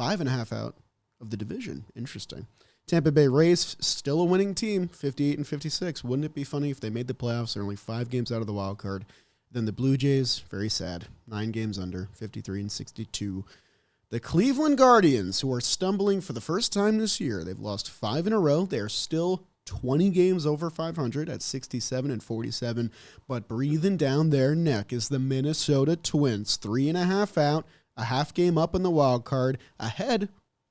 5.5 out of the division. Interesting. Tampa Bay Rays still a winning team, 58 and 56. Wouldn't it be funny if they made the playoffs? They're only 5 games out of the wild card. Then the Blue Jays, very sad, 9 games under, 53 and 62. The Cleveland Guardians, who are stumbling for the first time this year, they've lost 5 in a row. They are still 20 games over 500 at 67 and 47, but breathing down their neck is the Minnesota Twins, 3.5 out, a half game up in the wild card, ahead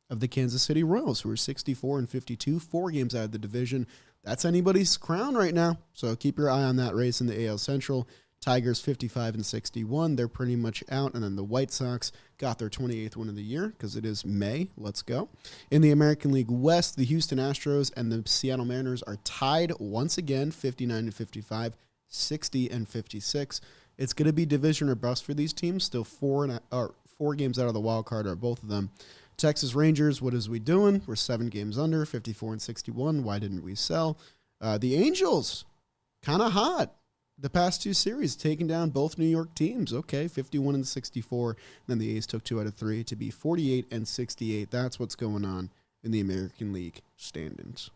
of the Kansas City Royals, who are 64 and 52, 4 games out of the division. That's anybody's crown right now, so keep your eye on that race in the AL Central. Tigers 55 and 61, they're pretty much out, and then the White Sox got their 28th win of the year because it is May. Let's go. In the American League West, the Houston Astros and the Seattle Mariners are tied once again, 59 and 55, 60 and 56. It's going to be division or bust for these teams. Still 4 games out of the wild card are both of them. Texas Rangers, what is we doing? We're 7 games under, 54 and 61. Why didn't we sell? The Angels, kind of hot. The past 2 series, taking down both New York teams. Okay, 51 and 64. Then the A's took 2 out of 3 to be 48 and 68. That's what's going on in the American League standings.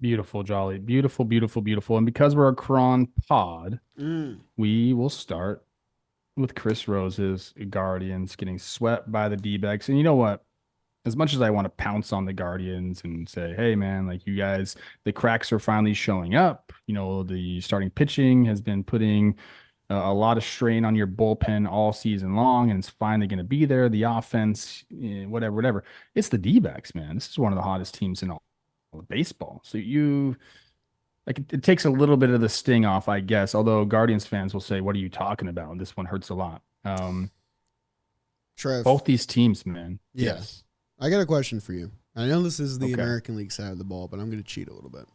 Beautiful, Jolly. Beautiful, beautiful, beautiful. And because we're a Cron pod, we will start with Chris Rose's Guardians getting swept by the D-backs. And you know what? As much as I want to pounce on the Guardians and say, hey, man, like you guys, the cracks are finally showing up. You know, the starting pitching has been putting a lot of strain on your bullpen all season long, and it's finally going to be there. The offense, whatever. It's the D-backs, man. This is one of the hottest teams in all of baseball. So it takes a little bit of the sting off, I guess, although Guardians fans will say, what are you talking about? This one hurts a lot. Trev. Both these teams, man. Yes. I got a question for you. I know this is the American League side of the ball, but I'm going to cheat a little bit.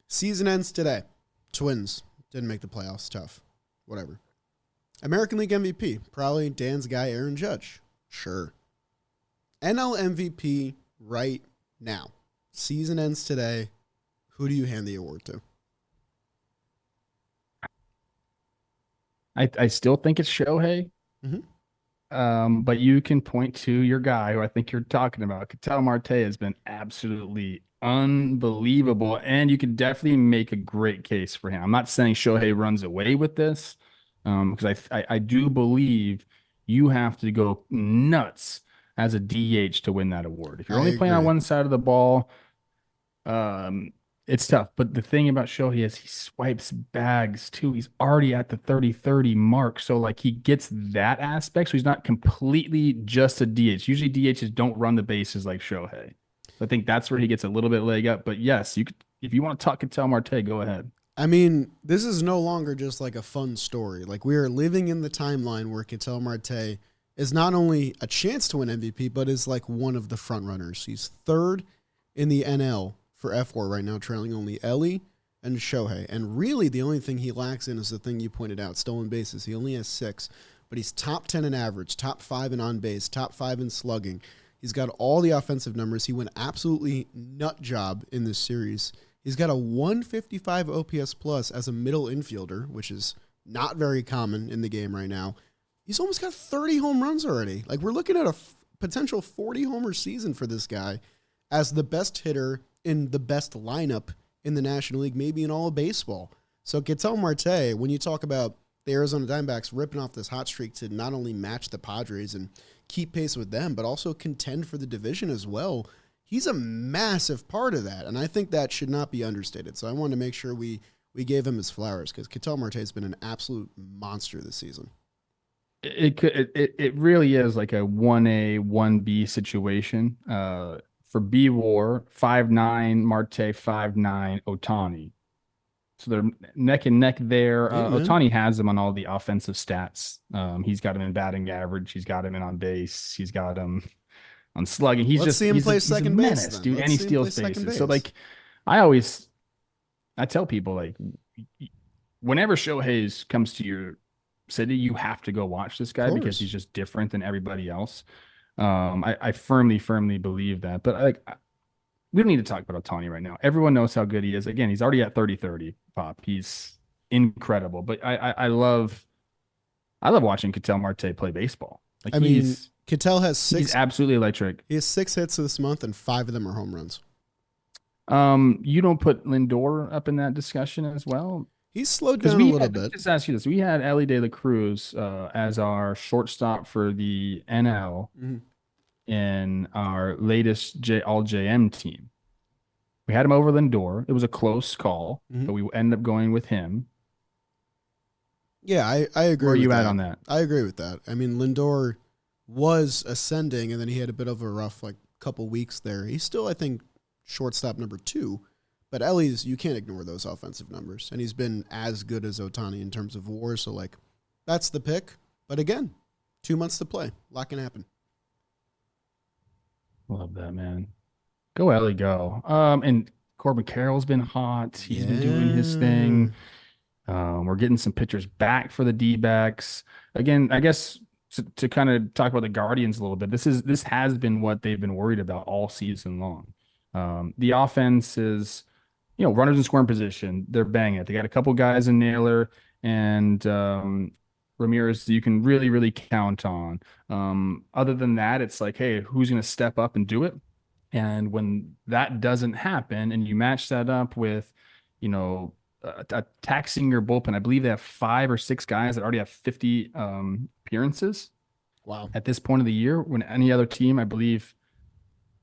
Season ends today. Twins didn't make the playoffs. Tough. Whatever. American League MVP, probably Dan's guy, Aaron Judge. Sure. NL MVP right now. Season ends today. Who do you hand the award to? I still think it's Shohei. Mm-hmm. But you can point to your guy who I think you're talking about. Ketel Marte has been absolutely unbelievable, and you can definitely make a great case for him. I'm not saying Shohei runs away with this, because I do believe you have to go nuts as a DH to win that award. If you're only playing on one side of the ball, it's tough. But the thing about Shohei is he swipes bags too. He's already at the 30-30 mark. So like he gets that aspect. So he's not completely just a DH. Usually DHs don't run the bases like Shohei. So I think that's where he gets a little bit leg up. But yes, you could, if you want to talk Ketel Marte, go ahead. I mean, this is no longer just like a fun story. Like we are living in the timeline where Ketel Marte is not only a chance to win MVP, but is like one of the front runners. He's 3rd in the NL for F4 right now, trailing only Ellie and Shohei. And really the only thing he lacks in is the thing you pointed out, stolen bases. He only has 6, but he's top 10 in average, top 5 in on base, top 5 in slugging. He's got all the offensive numbers. He went absolutely nut job in this series. He's got a 155 OPS plus as a middle infielder, which is not very common in the game right now. He's almost got 30 home runs already. Like, we're looking at a potential 40-homer season for this guy as the best hitter in the best lineup in the National League, maybe in all of baseball. So Ketel Marte, when you talk about the Arizona Diamondbacks ripping off this hot streak to not only match the Padres and keep pace with them, but also contend for the division as well, he's a massive part of that, and I think that should not be understated. So I wanted to make sure we gave him his flowers because Ketel Marte has been an absolute monster this season. It really is like a 1A, 1B situation. For B WAR, 5'9", Marte, 5'9", Ohtani. So they're neck and neck there. Ohtani has him on all the offensive stats. He's got him in batting average. He's got him in on base. He's got him on slugging. Let's see him play second base, menace, dude. Let's and he see him steals play second bases. So base. like, I tell people, like, whenever Shohei comes to your city, you have to go watch this guy because he's just different than everybody else. I firmly believe that. But like, we don't need to talk about Ohtani right now. Everyone knows how good he is. Again, he's already at 30-30 pop. He's incredible. But I love watching Ketel Marte play baseball. Like, I mean, Ketel has 6. He's absolutely electric. He has 6 hits this month, and 5 of them are home runs. You don't put Lindor up in that discussion as well? He's slowed down a little bit. Just ask you this: we had Elly De La Cruz as our shortstop for the NL in our latest All JM team. We had him over Lindor. It was a close call, but we ended up going with him. Yeah, I agree. Where are you with at that. on that? I agree with that. I mean, Lindor was ascending, and then he had a bit of a rough couple weeks there. He's still, I think, shortstop number 2. But Ellie's, you can't ignore those offensive numbers. And he's been as good as Ohtani in terms of WAR. So, like, that's the pick. But again, 2 months to play. A lot can happen. Love that, man. Go, Ellie, go. And Corbin Carroll's been hot. He's been doing his thing. We're getting some pitchers back for the D-backs. Again, I guess to kind of talk about the Guardians a little bit, this has been what they've been worried about all season long. The offense is, runners in scoring position. They're banging it. They got a couple guys in Naylor and Ramirez you can really, really count on. Other than that, it's like, hey, who's going to step up and do it? And when that doesn't happen and you match that up with, taxing your bullpen, I believe they have 5 or 6 guys that already have 50 appearances. Wow. At this point of the year, when any other team, I believe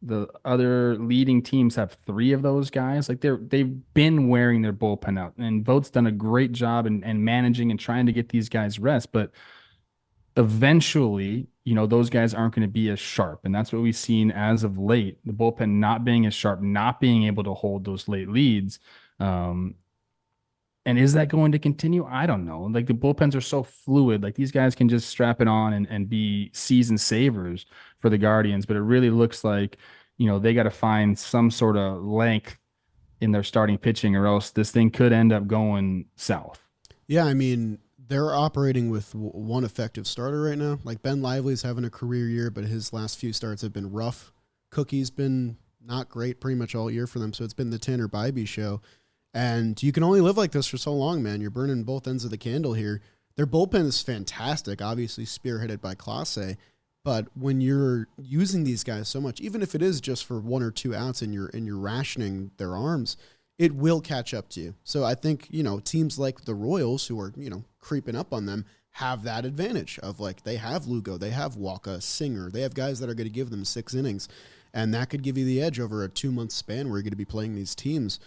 the other leading teams have 3 of those guys. Like they've been wearing their bullpen out, and Vogt's done a great job in managing and trying to get these guys rest. But eventually, those guys aren't going to be as sharp. And that's what we've seen as of late, the bullpen not being as sharp, not being able to hold those late leads. And is that going to continue? I don't know. Like, the bullpens are so fluid. Like, these guys can just strap it on and be season savers for the Guardians. But it really looks like, they got to find some sort of length in their starting pitching, or else this thing could end up going south. Yeah, I mean, they're operating with one effective starter right now. Like, Ben Lively's having a career year, but his last few starts have been rough. Cookie's been not great pretty much all year for them, so it's been the Tanner Bybee show. And you can only live like this for so long, man. You're burning both ends of the candle here. Their bullpen is fantastic, obviously spearheaded by Clase. But when you're using these guys so much, even if it is just for 1 or 2 outs and you're rationing their arms, it will catch up to you. So I think, teams like the Royals, who are, creeping up on them, have that advantage of, like, they have Lugo, they have Waka, Singer, they have guys that are going to give them 6 innings. And that could give you the edge over a 2-month span where you're going to be playing these teams.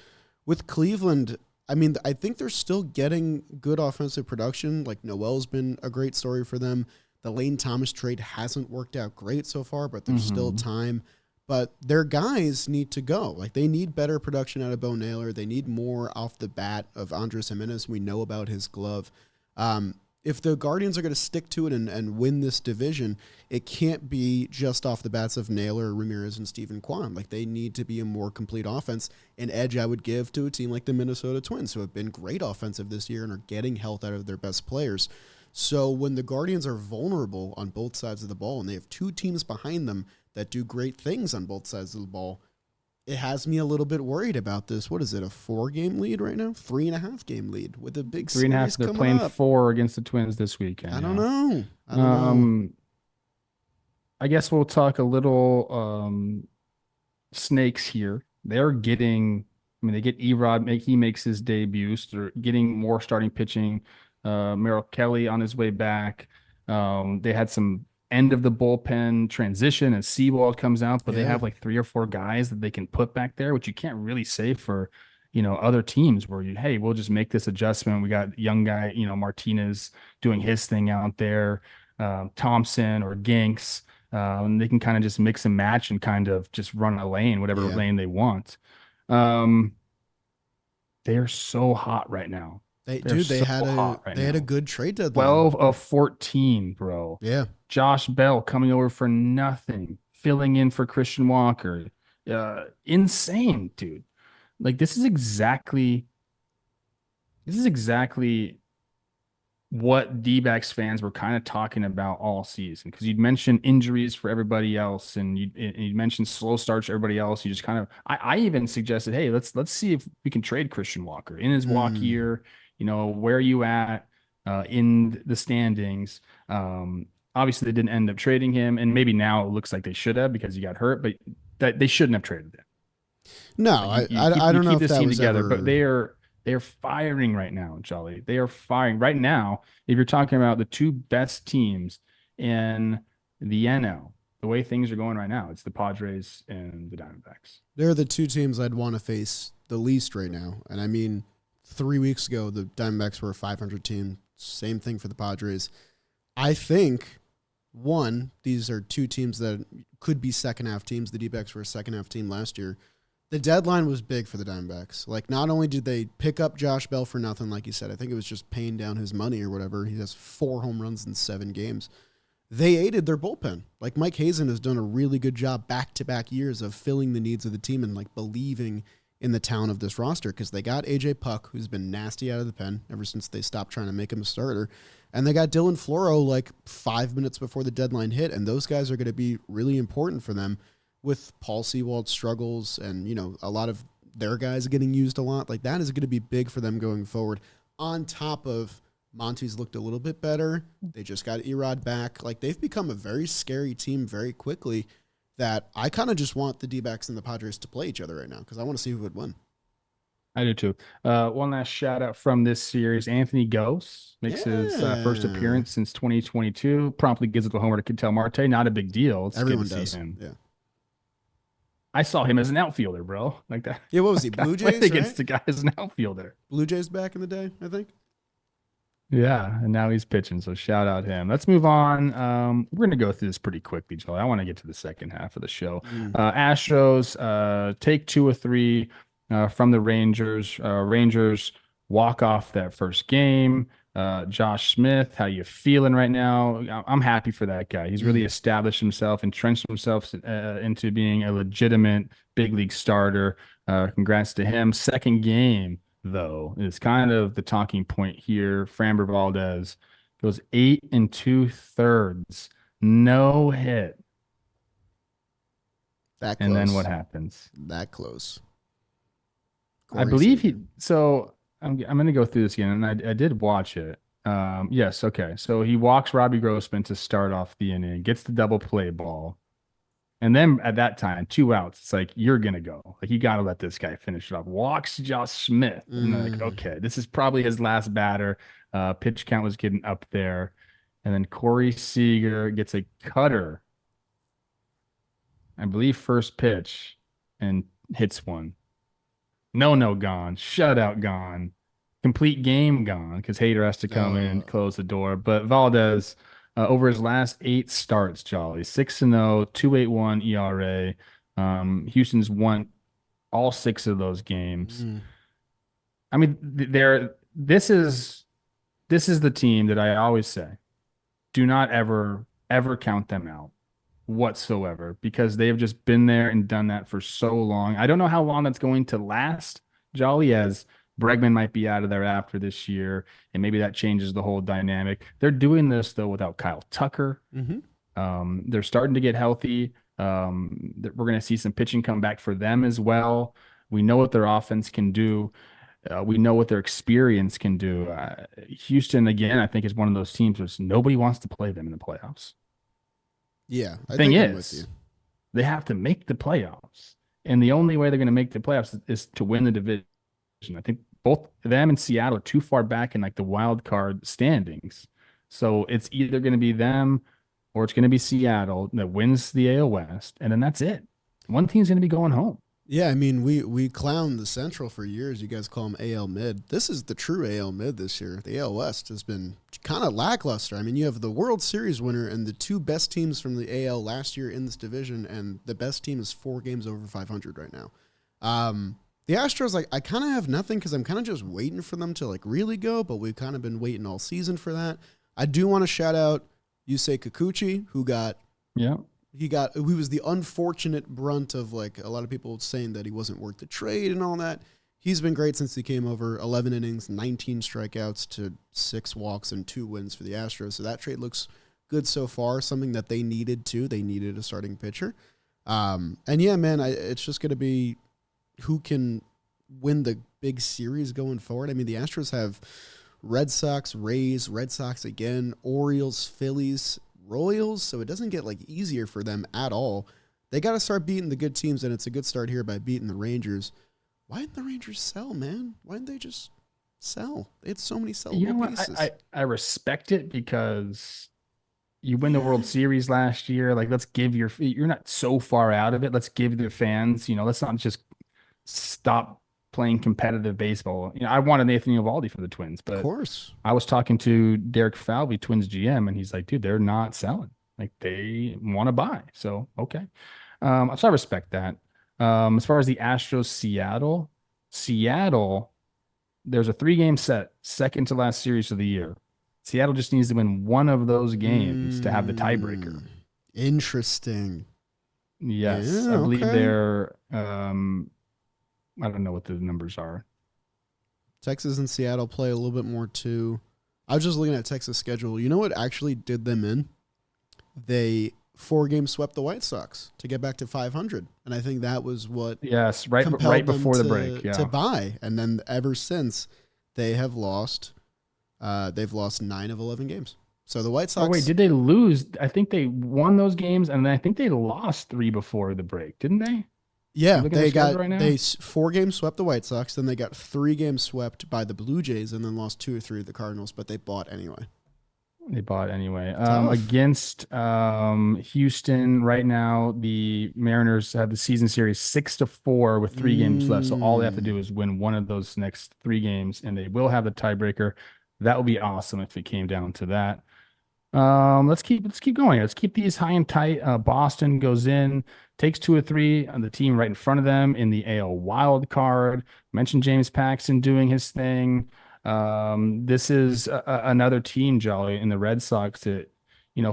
With Cleveland, I mean, I think they're still getting good offensive production. Like, Noel's been a great story for them. The Lane Thomas trade hasn't worked out great so far, but there's still time. But their guys need to go. Like, they need better production out of Bo Naylor. They need more off the bat of Andres Jimenez. We know about his glove. If the Guardians are going to stick to it and win this division, it can't be just off the bats of Naylor, Ramirez, and Steven Kwan. Like, they need to be a more complete offense. An edge I would give to a team like the Minnesota Twins, who have been great offensive this year and are getting health out of their best players. So when the Guardians are vulnerable on both sides of the ball, and they have 2 teams behind them that do great things on both sides of the ball, it has me a little bit worried about this. What is it? A 4-game lead right now? 3.5-game lead with a big 3.5. series They're coming playing up. 4 against the Twins this weekend. I don't know. I don't know. I guess we'll talk a little snakes here. They're getting, I mean, they get Erod, he makes his debut. So they're getting more starting pitching. Merrill Kelly on his way back. They had some end of the bullpen transition and Seawald comes out, but they Yeah. have like 3 or 4 guys that they can put back there, which you can't really say for, other teams where hey, we'll just make this adjustment. We got young guy, Martinez doing his thing out there, Thompson or Ginks. And they can kind of just mix and match and kind of just run a lane, whatever Yeah. lane they want. They are so hot right now. They They're had a good trade deadline. 12 of 14, bro. Yeah. Josh Bell coming over for nothing, filling in for Christian Walker. Insane, dude. Like this is exactly what D-backs fans were kind of talking about all season, because you'd mentioned injuries for everybody else and you mentioned slow starts for everybody else. You just kind of I even suggested, hey, let's see if we can trade Christian Walker in his walk year. Where are you at in the standings? Obviously they didn't end up trading him, and maybe now it looks like they should have because he got hurt, but that they shouldn't have traded him. No, I don't know if this that team was together, ever... but they're firing right now, Jolly. They are firing right now. If you're talking about the 2 best teams in the NL, the way things are going right now, it's the Padres and the Diamondbacks. They're the 2 teams I'd want to face the least right now. And I mean, 3 weeks ago, the Diamondbacks were a 500 team. Same thing for the Padres. I think, one, these are 2 teams that could be second-half teams. The D-backs were a second-half team last year. The deadline was big for the Diamondbacks. Like, not only did they pick up Josh Bell for nothing, like you said, I think it was just paying down his money or whatever. He has 4 home runs in 7 games. They aided their bullpen. Like, Mike Hazen has done a really good job back-to-back years of filling the needs of the team and, like, believing in the talent of this roster, because they got A.J. Puck, who's been nasty out of the pen ever since they stopped trying to make him a starter. And they got Dylan Floro, like, 5 minutes before the deadline hit, and those guys are going to be really important for them. With Paul Sewald's struggles and, a lot of their guys getting used a lot, like that is going to be big for them going forward. On top of Monty's looked a little bit better. They just got Erod back. Like they've become a very scary team very quickly that I kind of just want the D-backs and the Padres to play each other right now because I want to see who would win. I do too. One last shout out from this series. Anthony Gose makes his first appearance since 2022. Promptly gives it a homer to Ketel Marte. Not a big deal. It's Everyone good to does. see him. Yeah. I saw him as an outfielder, bro. Like that. Yeah, what was he? Blue Jays, against right? the guy as an outfielder. Blue Jays back in the day, I think. Yeah, and now he's pitching, so shout out him. Let's move on. We're going to go through this pretty quickly, Joe. I want to get to the second half of the show. Astros take 2 or 3 from the Rangers. Rangers walk off that first game. Josh Smith, how you feeling right now? I'm happy for that guy. He's really established himself, entrenched himself into being a legitimate big league starter. Congrats to him. Second game, though, is kind of the talking point here. Framber Valdez goes 8 2/3, no hit. That close. And then what happens? That close. I believe he. So I'm going to go through this again, and I did watch it. Yes, okay. So he walks Robbie Grossman to start off the inning, gets the double play ball. And then at that time, 2 outs, it's like, you're going to go. Like, you got to let this guy finish it off. Walks Josh Smith. And they're like, okay, this is probably his last batter. Pitch count was getting up there. And then Corey Seager gets a cutter, I believe first pitch, and hits one. No gone. Shutout gone. Complete game gone because Hader has to come in and close the door. But Valdez, over his last 8 starts, Jolly, 6-0, 2.81 ERA. Houston's won all 6 of those games. I mean, this is the team that I always say, do not ever count them out whatsoever, because they've just been there and done that for so long. I don't know how long that's going to last, Jolly, as Bregman might be out of there after this year, and maybe that changes the whole dynamic. They're doing this, though, without Kyle Tucker. They're starting to get healthy. We're going to see some pitching come back for them as well. We know what their offense can do. We know what their experience can do. Houston, again, I think is one of those teams where nobody wants to play them in the playoffs. Yeah, The I thing think I'm with is, you. they have to make the playoffs. And the only way they're going to make the playoffs is to win the division. I think both them and Seattle are too far back in like the wild card standings. So it's either going to be them or it's going to be Seattle that wins the AL West. And then that's it. One team's going to be going home. Yeah, I mean, we clowned the Central for years. You guys call them AL mid. This is the true AL mid this year. The AL West has been kind of lackluster. I mean, you have the World Series winner and the two best teams from the AL last year in this division, and the best team is 4 games over 500 right now. The Astros, like, I kind of have nothing because I'm kind of just waiting for them to like really go, but we've kind of been waiting all season for that. I do want to shout out Yusei Kikuchi, who got he was the unfortunate brunt of like a lot of people saying that he wasn't worth the trade and all that. He's been great since he came over. 11 innings, 19 strikeouts to 6 walks and 2 wins for the Astros. So that trade looks good so far. Something that they needed too. They needed a starting pitcher. And yeah, man, it's just going to be who can win the big series going forward. I mean, the Astros have Red Sox, Rays, Red Sox again, Orioles, Phillies, Royals, so it doesn't get like easier for them at all. They got to start beating the good teams, and it's a good start here by beating the Rangers. Why didn't the Rangers sell, man? Why didn't they just sell? They had so many sellable pieces. I respect it because you win the World Series last year. Like, let's give you're not so far out of it. Let's give the fans, let's not just stop playing competitive baseball. I wanted Nathan Eovaldi for the Twins, but of course, I was talking to Derek Falvey, Twins GM, and he's like, dude, they're not selling. Like, they want to buy. So, okay. So I respect that. As far as the Astros, Seattle, there's a 3-game set, second to last series of the year. Seattle just needs to win one of those games to have the tiebreaker. Interesting. Yes. Yeah, I believe they're, I don't know what the numbers are. Texas and Seattle play a little bit more too. I was just looking at Texas' schedule. You know what actually did them in? They 4-game swept the White Sox to get back to 500, and I think that was what right before the break to buy. And then ever since, they have lost. They've lost 9 of 11 games. So the White Sox. Oh wait, did they lose? I think they won those games, and then I think they lost 3 before the break, didn't they? Yeah, they 4 games swept the White Sox, then they got 3 games swept by the Blue Jays, and then lost 2 or 3 of the Cardinals, but they bought anyway. Against Houston right now, the Mariners have the season series 6-4 with 3 games left. So all they have to do is win one of those next 3 games, and they will have the tiebreaker. That would be awesome if it came down to that. Let's keep going. Let's keep these high and tight. Boston goes in, takes 2 or 3 on the team right in front of them in the AL wild card. Mentioned James Paxton doing his thing. This is another team, Jolly, in the Red Sox that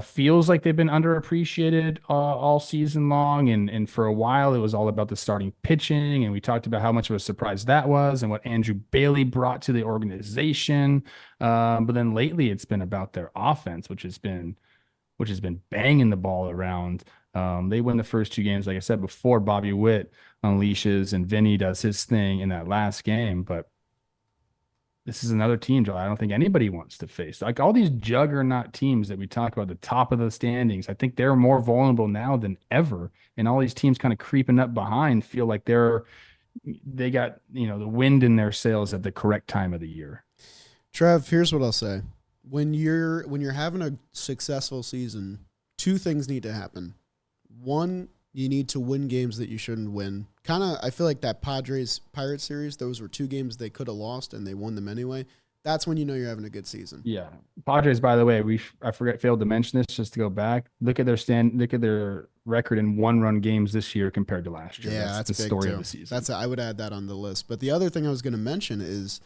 feels like they've been underappreciated all season long, and for a while it was all about the starting pitching, and we talked about how much of a surprise that was and what Andrew Bailey brought to the organization. But then lately it's been about their offense, which has been banging the ball around. They win the first 2 games, like I said before. Bobby Witt unleashes and Vinny does his thing in that last game, but this is another team, Joe, I don't think anybody wants to face. Like all these juggernaut teams that we talk about, the top of the standings, I think they're more vulnerable now than ever. And all these teams kind of creeping up behind feel like they got, the wind in their sails at the correct time of the year. Trev, here's what I'll say. When you're having a successful season, 2 things need to happen. 1, you need to win games that you shouldn't win. I feel like that Padres-Pirates series, those were 2 games they could have lost, and they won them anyway. That's when you know you're having a good season. Yeah. Padres, by the way, failed to mention this just to go back. Look at their record in 1-run games this year compared to last year. Yeah, that's the big story too. of the season. I would add that on the list. But the other thing I was going to mention is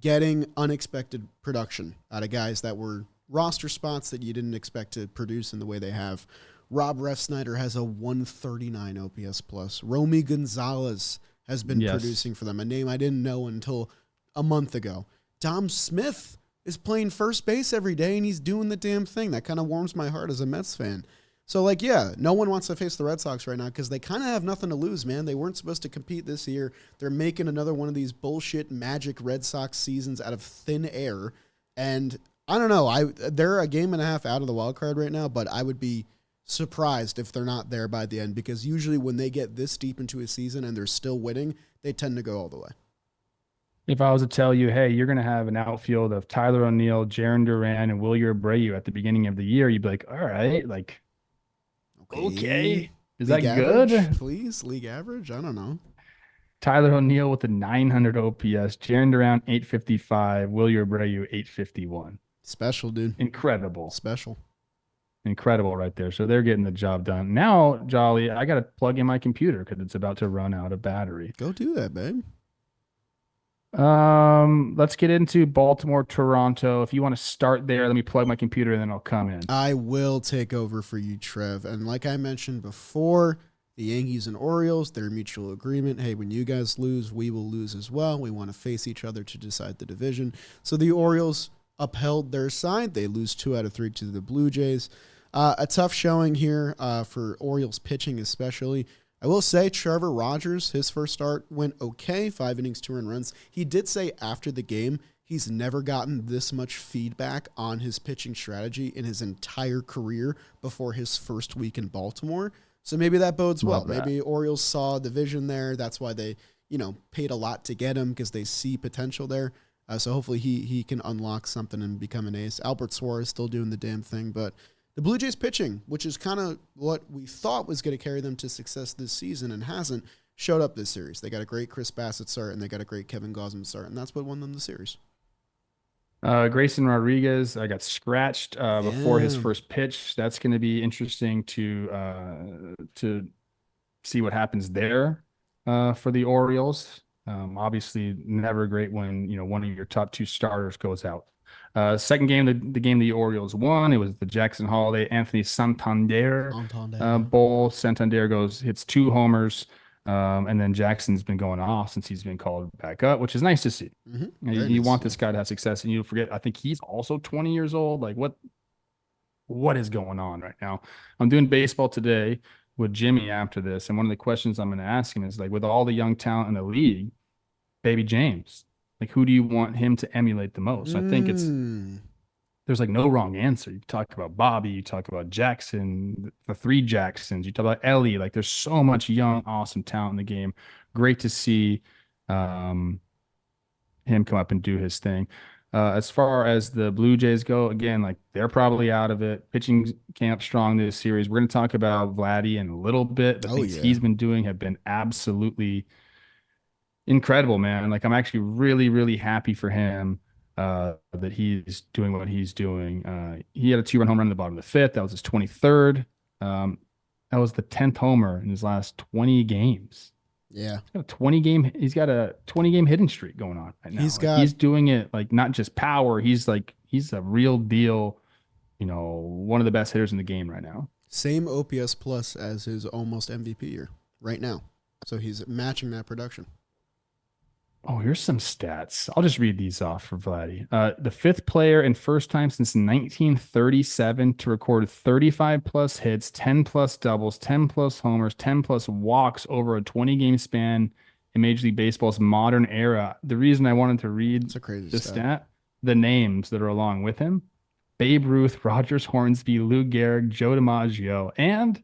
getting unexpected production out of guys that were roster spots that you didn't expect to produce in the way they have. Rob Refsnyder has a 139 OPS plus. Romy Gonzalez has been producing for them, a name I didn't know until a month ago. Dom Smith is playing first base every day, and he's doing the damn thing. That kind of warms my heart as a Mets fan. So, like, yeah, no one wants to face the Red Sox right now because they kind of have nothing to lose, man. They weren't supposed to compete this year. They're making another one of these bullshit magic Red Sox seasons out of thin air. And I don't know. They're a game and a half out of the wild card right now, but I would be surprised if they're not there by the end because usually when they get this deep into a season and they're still winning, they tend to go all the way. If I was to tell you, hey, you're going to have an outfield of Tyler O'Neill, Jaron Duran, and Wilyer Abreu at the beginning of the year, you'd be like, all right, like, okay. Is that average, good? Please, league average? I don't know. Tyler O'Neill with a 900 OPS, Jaron Duran 855, Wilyer Abreu 851. Special, dude. Incredible. Special. Incredible right there. So they're getting the job done. Now, Jolly, I got to plug in my computer because it's about to run out of battery. Go do that, babe. Let's get into Baltimore, Toronto. If you want to start there, let me plug my computer and then I'll come in. I will take over for you, Trev. And like I mentioned before, the Yankees and Orioles, their mutual agreement. Hey, when you guys lose, we will lose as well. We want to face each other to decide the division. So the Orioles upheld their side. They lose 2 out of 3 to the Blue Jays. A tough showing here for Orioles pitching especially. I will say Trevor Rogers, his first start went okay, 5 innings, 2 earned runs. He did say after the game he's never gotten this much feedback on his pitching strategy in his entire career before his first week in Baltimore. So maybe that bodes well. Maybe Orioles saw the vision there. That's why they, paid a lot to get him because they see potential there. So hopefully he can unlock something and become an ace. Albert Suarez still doing the damn thing, but the Blue Jays pitching, which is kind of what we thought was going to carry them to success this season and hasn't, showed up this series. They got a great Chris Bassett start and they got a great Kevin Gausman start, and that's what won them the series. Grayson Rodriguez got scratched before his first pitch. That's going to be interesting to see what happens there for the Orioles. Obviously, never great when one of your top 2 starters goes out. Second game, the game the Orioles won. It was the Jackson Holiday Anthony Santander Bowl. Santander hits 2 homers. And then Jackson's been going off since he's been called back up, which is nice to see. Mm-hmm. You want this guy to have success, and you forget, I think he's also 20 years old. Like, what is going on right now? I'm doing baseball today with Jimmy after this, and one of the questions I'm going to ask him is, like, with all the young talent in the league, baby James, like, who do you want him to emulate the most? I think there's like no wrong answer. You talk about Bobby, you talk about Jackson, the 3 Jacksons, you talk about Ellie. Like, there's so much young, awesome talent in the game. Great to see him come up and do his thing. As far as the Blue Jays go, again, like, they're probably out of it. Pitching camp strong this series. We're going to talk about Vladdy in a little bit. The things he's been doing have been absolutely incredible, man. Like, I'm actually really, really happy for him. That he's doing what he's doing. He had a 2-run home run in the bottom of the 5th. That was his 23rd. That was the 10th homer in his last 20 games. Yeah. He's got a 20-game hitting streak going on right now. He's doing it, like, not just power. He's a real deal, one of the best hitters in the game right now. Same OPS plus as his almost MVP year right now. So he's matching that production. Oh, here's some stats. I'll just read these off for Vladdy. The 5th player and first time since 1937 to record 35 plus hits, 10 plus doubles, 10 plus homers, 10 plus walks over a 20-game span in Major League Baseball's modern era. The reason I wanted to read the stat, the names that are along with him: Babe Ruth, Rogers Hornsby, Lou Gehrig, Joe DiMaggio, and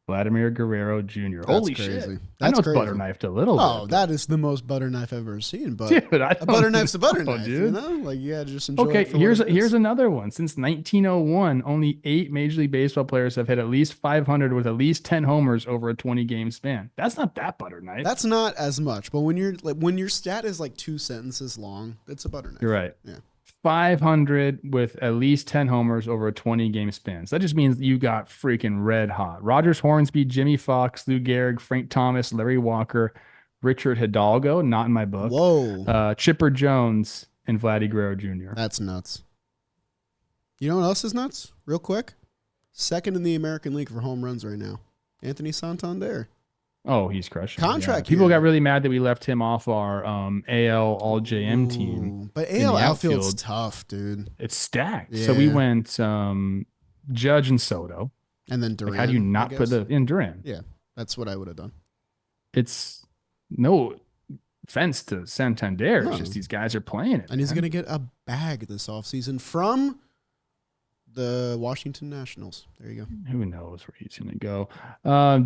Vladimir Guerrero Jr. Holy crazy. Shit. That's I know it's crazy. butter knifed a little bit. Oh, that is the most butter knife I've ever seen. But dude, a butter knife's a butter knife, dude. Like, you gotta just enjoy it. Okay, here's another one. Since 1901, only 8 Major League Baseball players have hit at least 500 with at least 10 homers over a 20-game span. That's not that butter knife. That's not as much. But when your stat is like 2 sentences long, it's a butter knife. You're right. Yeah. 500 with at least 10 homers over a 20-game span. So that just means you got freaking red hot. Rogers Hornsby, Jimmy Fox, Lou Gehrig, Frank Thomas, Larry Walker, Richard Hidalgo, not in my book. Whoa. Chipper Jones, and Vladdy Guerrero Jr. That's nuts. You know what else is nuts? Real quick. Second in the American League for home runs right now. Anthony Santander. Oh, he's crushing. Contract. People got really mad that we left him off our AL All JM team. But AL outfield's tough, dude. It's stacked. Yeah. So we went Judge and Soto. And then Duran. Like, how do you not put in Duran? Yeah, that's what I would have done. It's no offense to Santander. No. It's just these guys are playing it. And he's going to get a bag this offseason from the Washington Nationals. There you go. Who knows where he's going to go?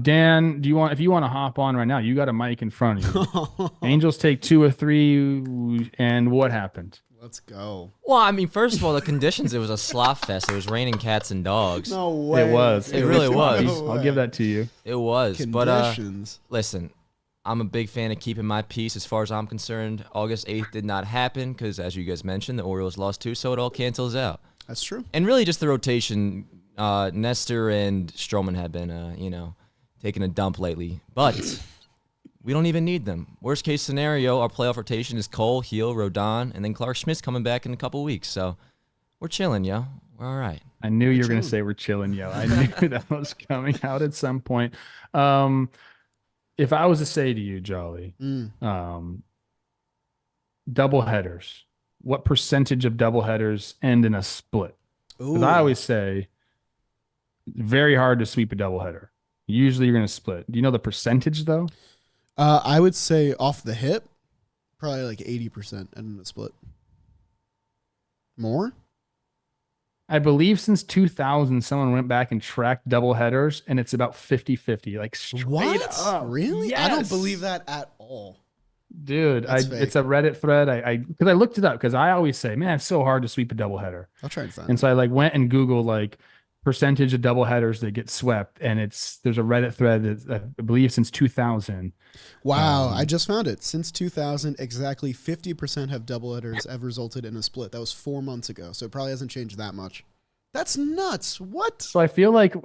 Dan, if you want to hop on right now, you got a mic in front of you. Angels take 2 or 3, and what happened? Let's go. Well, I mean, first of all, the conditions, it was a slop fest. It was raining cats and dogs. No way. It was. It really was. No I'll give that to you. It was. Conditions. But listen, I'm a big fan of keeping my peace as far as I'm concerned. August 8th did not happen because, as you guys mentioned, the Orioles lost 2, so it all cancels out. That's true. And really just the rotation. Nestor and Stroman have been, taking a dump lately. But we don't even need them. Worst case scenario, our playoff rotation is Cole, Heel, Rodon, and then Clark Schmidt's coming back in a couple weeks. So we're chilling, yo. We're all right. I knew you were going to say we're chilling, yo. I knew that was coming out at some point. If I was to say to you, Jolly, doubleheaders, what percentage of doubleheaders end in a split? Because I always say it's very hard to sweep a doubleheader. Usually you're going to split. Do you know the percentage, though? I would say off the hip, probably like 80% and a split. More? I believe since 2000, someone went back and tracked doubleheaders, and it's about 50-50. Like, straight up. Really? Yes. I don't believe that at all. Dude, it's a Reddit thread. Because I looked it up because I always say, man, it's so hard to sweep a doubleheader. I'll try and find And so I went and Googled percentage of doubleheaders that get swept, and there's a Reddit thread that I believe since 2000. Wow, I just found it. Since 2000, exactly 50% have doubleheaders have resulted in a split. That was 4 months ago, so it probably hasn't changed that much. That's nuts. What? So I feel like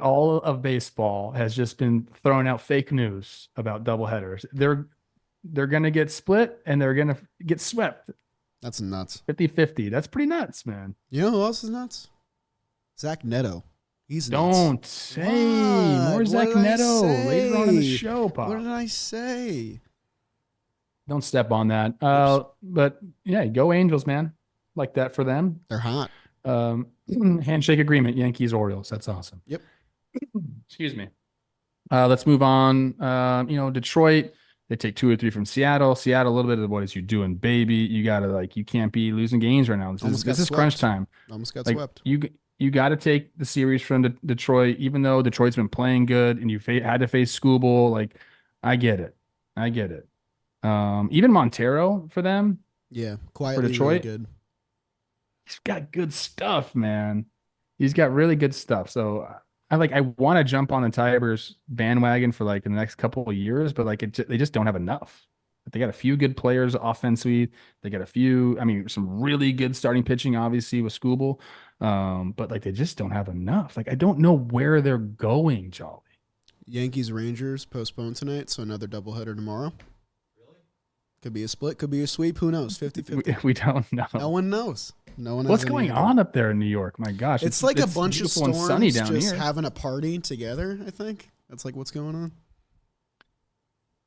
all of baseball has just been throwing out fake news about doubleheaders. They're going to get split and they're going to get swept. That's nuts. 50-50. That's pretty nuts, man. You know who else is nuts? Zach Neto. He's nuts. Don't say more Zach Neto later on in the show, Pop. What did I say? Don't step on that. But yeah, go Angels, man. Like that for them. They're hot. Handshake agreement, Yankees, Orioles. That's awesome. Yep. Excuse me. Let's move on. Detroit, they take 2 or 3 from Seattle. Seattle, a little bit of what is you doing, baby? You gotta you can't be losing games right now. This is crunch time. Almost got swept. You got to take the series from Detroit, even though Detroit's been playing good and you had to face Skubal. I get it. Even Montero for them. Yeah, quietly for Detroit. really good. He's got good stuff, man. He's got really good stuff. So I want to jump on the Tigers bandwagon for the next couple of years, but they just don't have enough. They got a few good players offensively. They got some really good starting pitching, obviously, with Skubal. But they just don't have enough. I don't know where they're going, Jolly. Yankees Rangers postponed tonight, so another doubleheader tomorrow. Really? Could be a split, could be a sweep. Who knows? 50-50. We don't know. No one knows. No one. What's going on up there in New York? My gosh, it's a bunch of storms and sunny down just here. having a party together. I think that's what's going on.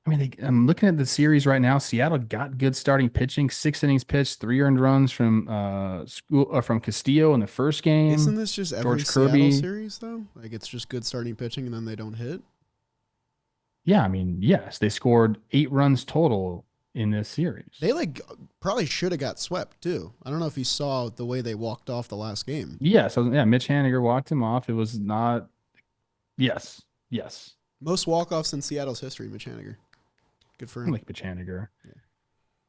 I'm looking at the series right now. Seattle got good starting pitching, 6 innings pitched, 3 earned runs from Castillo in the first game. Isn't this just every George Seattle Kirby series though? It's just good starting pitching and then they don't hit. Yeah, yes, they scored 8 runs total in this series. They probably should have got swept too. I don't know if you saw the way they walked off the last game. Yes, Mitch Haniger walked him off. It was not. Yes. Most walk-offs in Seattle's history, Mitch Haniger. Good for him. I like Mitch Haniger. Yeah.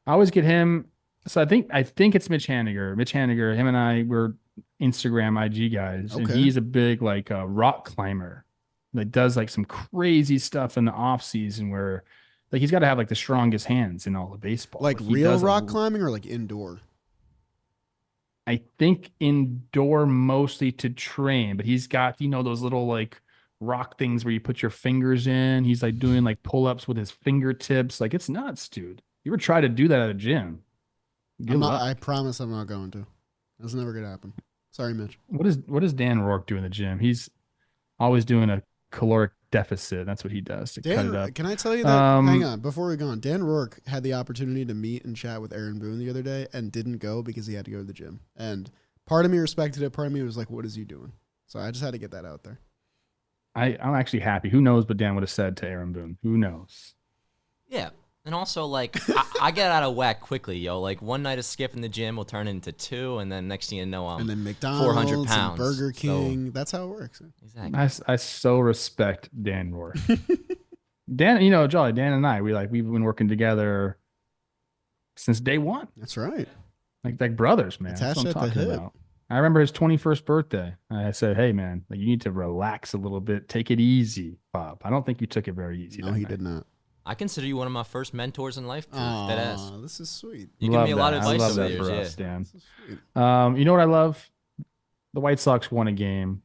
I always get him. So I think it's Mitch Haniger. Mitch Haniger, him and I were Instagram IG guys, and he's a big rock climber that does some crazy stuff in the off season where he's got to have the strongest hands in all of baseball. Real rock climbing or indoor? I think indoor mostly to train, but he's got those little rock things where you put your fingers in. He's doing pull-ups with his fingertips. It's nuts, dude. You ever try to do that at a gym? I promise I'm not going to. That's never gonna happen. Sorry, Mitch. What does Dan Rourke do in the gym? He's always doing a caloric deficit. That's what he does to cut it up. Can I tell you that? Hang on, before we go on. Dan Rourke had the opportunity to meet and chat with Aaron Boone the other day and didn't go because he had to go to the gym. And part of me respected it. Part of me was like, what is he doing? So I just had to get that out there. I'm actually happy. Who knows what Dan would have said to Aaron Boone? Who knows? Yeah. And also, like, I get out of whack quickly, yo. Like, one night of skip in the gym will turn into 2, and then next thing you know, I'm And then 400 McDonald's and pounds. Burger So, King. That's how it works. exactly. I so respect Dan Rohr. Dan, Jolly, Dan and I, we've been working together since day one. That's right. Like brothers, man. Attached That's what I'm at the talking hip. about. I remember his 21st birthday. I said, "Hey, man, like you need to relax a little bit. Take it easy, Bob." I don't think you took it very easy. No, he did not. I consider you one of my first mentors in life, too. Deadass. Oh, this is sweet. You give me a lot of I advice love over that the years, for yeah. us, Dan. This is sweet. You know what I love? The White Sox won a game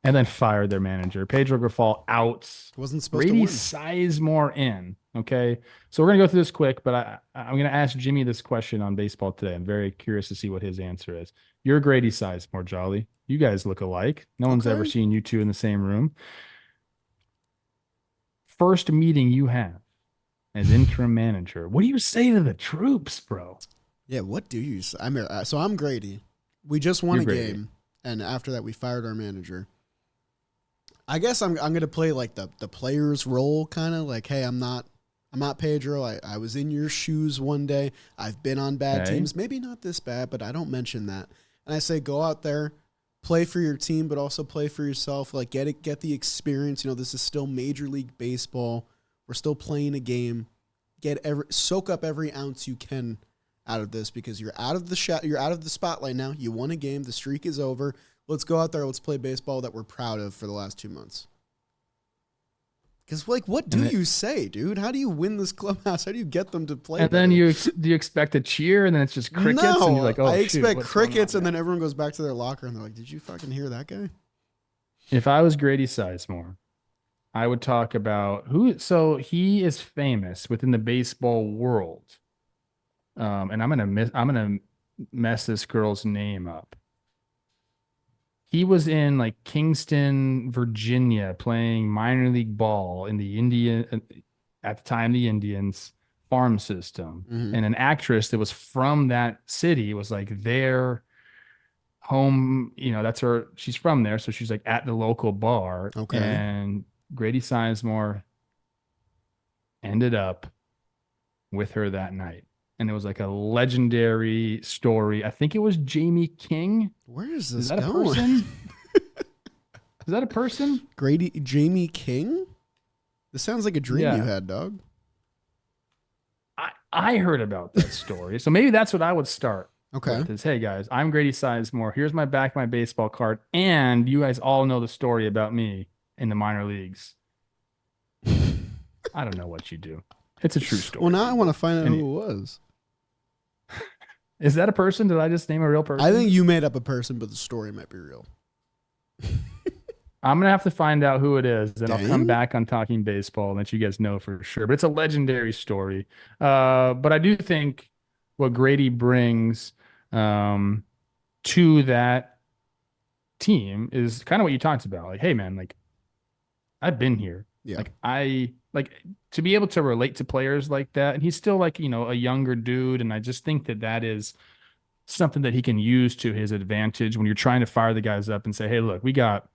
and then fired their manager. Pedro Grifol out. Wasn't supposed Grady to win. Sizemore in. Okay. So we're going to go through this quick, but I'm going to ask Jimmy this question on baseball today. I'm very curious to see what his answer is. You're Grady Sizemore, Jolly. You guys look alike. No one's ever seen you two in the same room. First meeting you have as interim manager. What do you say to the troops, bro? Yeah, what do you say? So I'm Grady. We just won You're a Grady. game, and after that, we fired our manager. I guess I'm gonna play like the player's role, kind of like, hey, I'm not Pedro. I was in your shoes one day. I've been on bad teams, maybe not this bad, but I don't mention that. And I say, go out there, play for your team, but also play for yourself. Like get the experience. This is still Major League Baseball. We're still playing a game. Soak up every ounce you can out of this because you're out of the spotlight now. You won a game. The streak is over. Let's go out there. Let's play baseball that we're proud of for the last 2 months. Because, what do you say, dude? How do you win this clubhouse? How do you get them to play? And then do you expect a cheer and then it's just crickets? No, and you're like, oh, I shoot, expect what's going crickets, on and there? then everyone goes back to their locker, and they're like, did you fucking hear that guy? If I was Grady Sizemore, I would talk about so he is famous within the baseball world. And I'm gonna mess this girl's name up. He was in like Kingston, Virginia, playing minor league ball in the at the time, the Indians farm system. Mhm. And an actress that was from that city was like their home, that's she's from there. So she's like at the local bar. Okay. And Grady Sizemore ended up with her that night. And it was like a legendary story. I think it was Jamie King. Where is this Is that going? a person? Is that a person? Jamie King? This sounds like a dream Yeah. you had, dog. I heard about that story. So maybe that's what I would start Okay. with is, hey guys, I'm Grady Sizemore. Here's my baseball card. And you guys all know the story about me in the minor leagues. I don't know what you do. It's a true story. Well, now I want to find out And who it was. Is that a person? Did I just name a real person? I think you made up a person, but the story might be real. I'm going to have to find out who it is. Then I'll come Dang. back on Talking Baseball and let you guys know for sure. But it's a legendary story. But I do think what Grady brings to that team is kind of what you talked about. Like, hey, man, like, I've been here. Yeah. Like to be able to relate to players like that. And he's still like, a younger dude. And I just think that is something that he can use to his advantage when you're trying to fire the guys up and say, hey, look, we got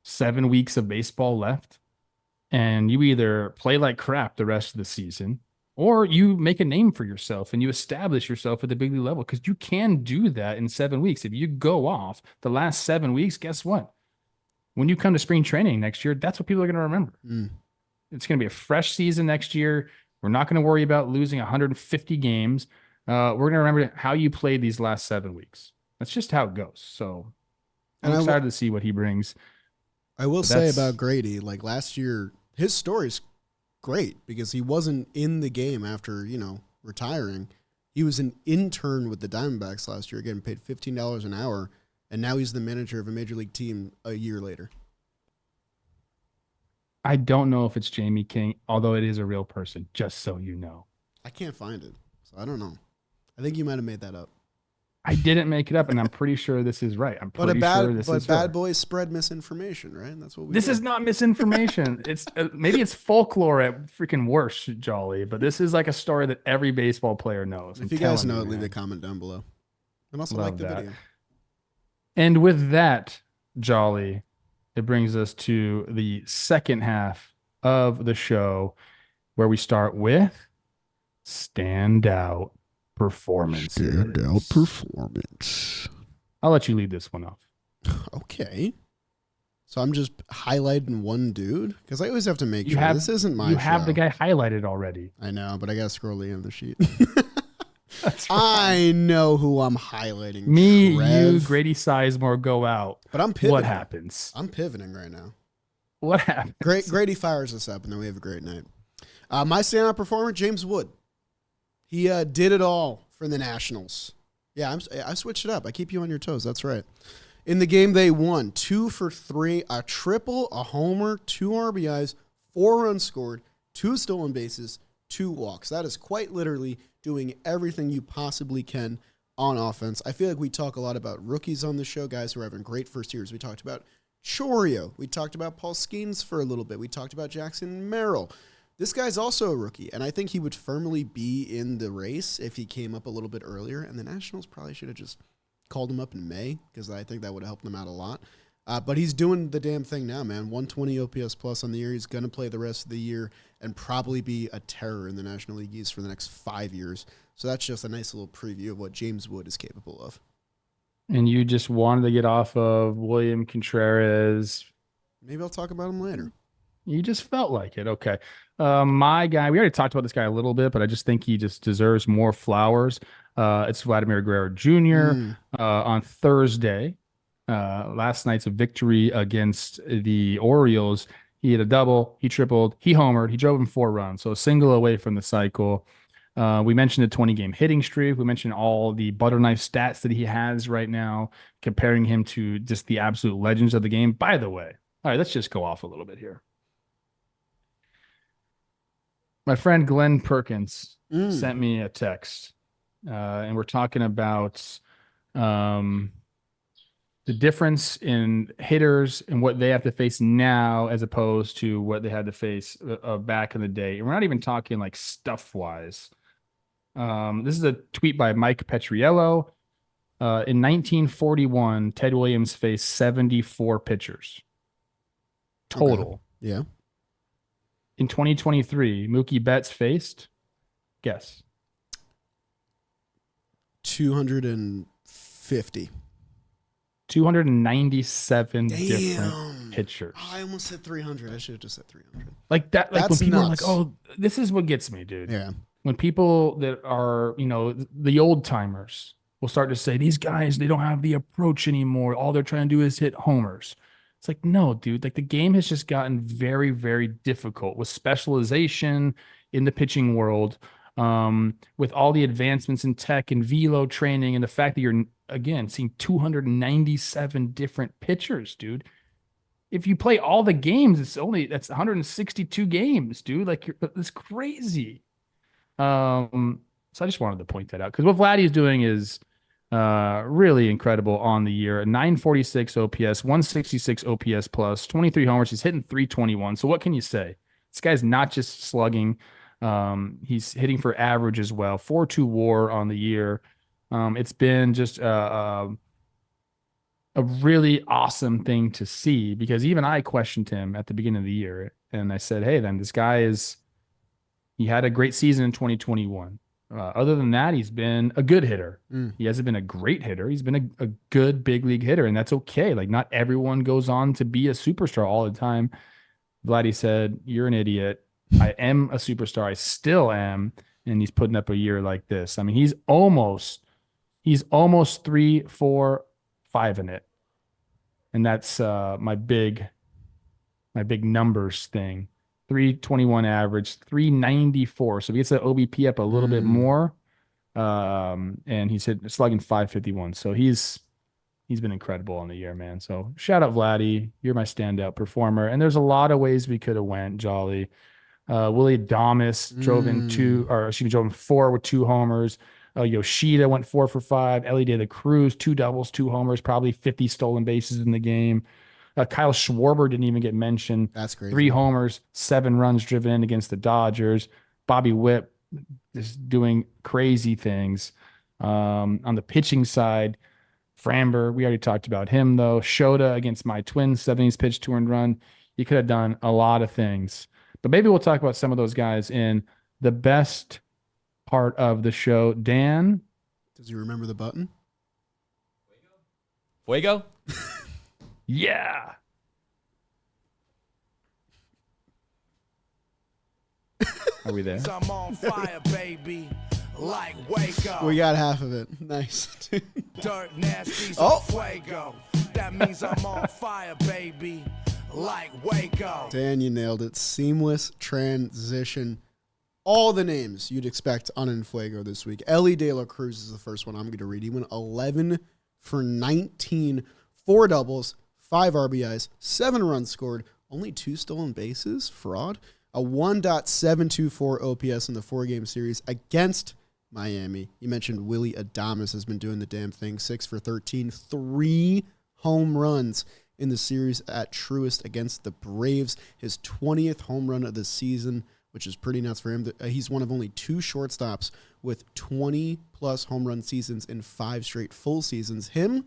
7 weeks of baseball left. And you either play like crap the rest of the season or you make a name for yourself and you establish yourself at the big league level because you can do that in 7 weeks. If you go off the last 7 weeks, guess what? When you come to spring training next year, that's what people are going to remember. It's going to be a fresh season next year. We're not going to worry about losing 150 games. We're going to remember how you played these last 7 weeks. That's just how it goes. So I'm excited to see what he brings. I will say about Grady, like last year, his story's great because he wasn't in the game after, retiring. He was an intern with the Diamondbacks last year, getting paid $15 an hour. And now he's the manager of a major league team a year later. I don't know if it's Jamie King, although it is a real person, just so you know. I can't find it, so I don't know. I think you might have made that up. I didn't make it up, and I'm pretty sure this is right. I'm pretty sure this is bad her. boys spread misinformation, right? That's what we This do. is not misinformation. It's maybe it's folklore at freaking worst, Jolly, but this is like a story that every baseball player knows. If you guys know it, leave a comment down below. And also Love like the that. video. And with that, Jolly, it brings us to the second half of the show where we start with standout Standout performances. performance. I'll let you lead this one off. Okay. So I'm just highlighting one dude because I always have to make You sure have this isn't my you have show. the guy highlighted already. I know, but I gotta scroll the end of the sheet. That's I know who I'm highlighting. Me, Trev. you, Grady Sizemore go out. But I'm pivoting. What happens? I'm pivoting right now. What happens? Grady fires us up, and then we have a great night. My standout performer, James Wood. He did it all for the Nationals. Yeah, I switched it up. I keep you on your toes. That's right. In the game, they won 2 for 3, a triple, a homer, 2 RBIs, 4 runs scored, 2 stolen bases, 2 walks. That is quite literally doing everything you possibly can on offense. I feel like we talk a lot about rookies on the show, guys who are having great first years. We talked about Chorio. We talked about Paul Skeens for a little bit. We talked about Jackson Merrill. This guy's also a rookie, and I think he would firmly be in the race if he came up a little bit earlier, and the Nationals probably should have just called him up in May because I think that would have helped him out a lot. But he's doing the damn thing now, man. 120 OPS plus on the year. He's going to play the rest of the year and probably be a terror in the National League East for the next 5 years. So that's just a nice little preview of what James Wood is capable of. And you just wanted to get off of William Contreras. Maybe I'll talk about him later. You just felt like it. Okay. My guy, we already talked about this guy a little bit, but I just think he just deserves more flowers. It's Vladimir Guerrero Jr. On Thursday. Last night's a victory against the Orioles. He hit a double, he tripled, he homered, he drove in 4 runs. So a single away from the cycle. We mentioned the 20-game hitting streak. We mentioned all the butter knife stats that he has right now, comparing him to just the absolute legends of the game. By the way, all right, let's just go off a little bit here. My friend Glenn Perkins sent me a text, and we're talking about the difference in hitters and what they have to face now as opposed to what they had to face back in the day. And we're not even talking like stuff-wise. This is a tweet by Mike Petriello. In 1941, Ted Williams faced 74 pitchers total. Okay. Yeah. In 2023, Mookie Betts faced, guess. 250. 297 different pitchers. Oh, I almost said 300. I should have just said 300. Like that. Like That's when people nuts. are like, "Oh, this is what gets me, dude." Yeah. When people that are, the old timers will start to say, "These guys, they don't have the approach anymore. All they're trying to do is hit homers." It's like, no, dude. Like the game has just gotten very, very difficult with specialization in the pitching world. With all the advancements in tech and velo training and the fact that you're, again, seeing 297 different pitchers, dude. If you play all the games, that's 162 games, dude. Like it's crazy. So I just wanted to point that out because what Vladdy is doing is really incredible on the year. 946 OPS, 166 OPS plus, 23 homers. He's hitting 321. So what can you say? This guy's not just slugging. He's hitting for average as well. 4.2 WAR on the year. It's been just a really awesome thing to see because even I questioned him at the beginning of the year. And I said, hey, then this guy he had a great season in 2021. Other than that, he's been a good hitter. He hasn't been a great hitter. He's been a good big league hitter, and that's okay. Like, not everyone goes on to be a superstar all the time. Vladdy said, you're an idiot. I am a superstar. I still am. And he's putting up a year like this. I mean, he's almost 3, 4, 5 in it. And that's my big numbers thing. 321 average, 394. So he gets the OBP up a little bit more. And he's slugging 551. So he's been incredible on the year, man. So shout out Vladdy. You're my standout performer. And there's a lot of ways we could have went, Jolly. Willie Adames drove in 4 with 2 homers. Yoshida went 4 for 5. Ellie De La Cruz, 2 doubles, 2 homers, probably 50 stolen bases in the game. Kyle Schwarber didn't even get mentioned. That's crazy. 3 homers, 7 runs driven in against the Dodgers. Bobby Witt is doing crazy things. On the pitching side, Framber, we already talked about him, though. Shota against my Twins, 70s pitch, 2 earned run. You could have done a lot of things. But maybe we'll talk about some of those guys in the best part of the show. Dan? Does he remember the button? Fuego? Yeah. Are we there? I'm on fire, baby. Like Waco. We got half of it. Nice. Dirt nasty, Oh. fuego. That means I'm on fire, baby. Like Waco. Dan, you nailed it. Seamless transition. All the names you'd expect on Enfuego this week. Ellie De La Cruz is the first one I'm going to read. He went 11 for 19, 4 doubles, 5 RBIs, 7 runs scored, only 2 stolen bases. Fraud. A 1.724 OPS in the 4-game series against Miami. You mentioned Willie Adames has been doing the damn thing. 6 for 13, 3 home runs in the series at Truist against the Braves. His 20th home run of the season, which is pretty nuts for him. He's one of only 2 shortstops with 20-plus home run seasons in 5 straight full seasons. Him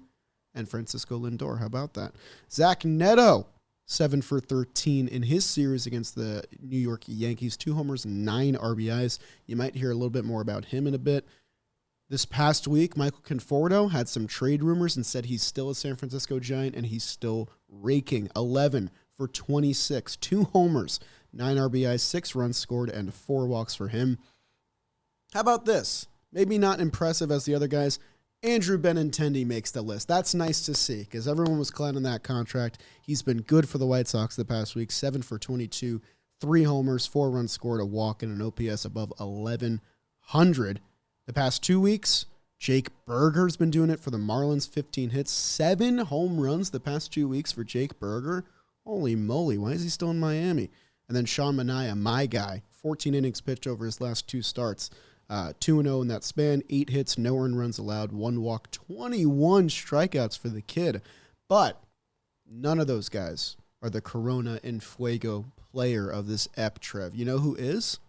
and Francisco Lindor. How about that? Zach Neto, 7 for 13 in his series against the New York Yankees. 2 homers, 9 RBIs. You might hear a little bit more about him in a bit. This past week, Michael Conforto had some trade rumors and said he's still a San Francisco Giant, and he's still raking. 11 for 26, 2 homers, 9 RBIs, 6 runs scored, and 4 walks for him. How about this? Maybe not impressive as the other guys. Andrew Benintendi makes the list. That's nice to see because everyone was clowning that contract. He's been good for the White Sox the past week. 7 for 22, 3 homers, 4 runs scored, a walk, and an OPS above 1,100. The past 2 weeks, Jake Berger's been doing it for the Marlins. 15 hits, 7 home runs the past 2 weeks for Jake Berger. Holy moly, why is he still in Miami? And then Sean Manaea, my guy, 14 innings pitched over his last 2 starts. 2-0 in that span, 8 hits, no earned runs allowed, 1 walk, 21 strikeouts for the kid. But none of those guys are the Corona and Fuego player of this ep, Trev. You know who is?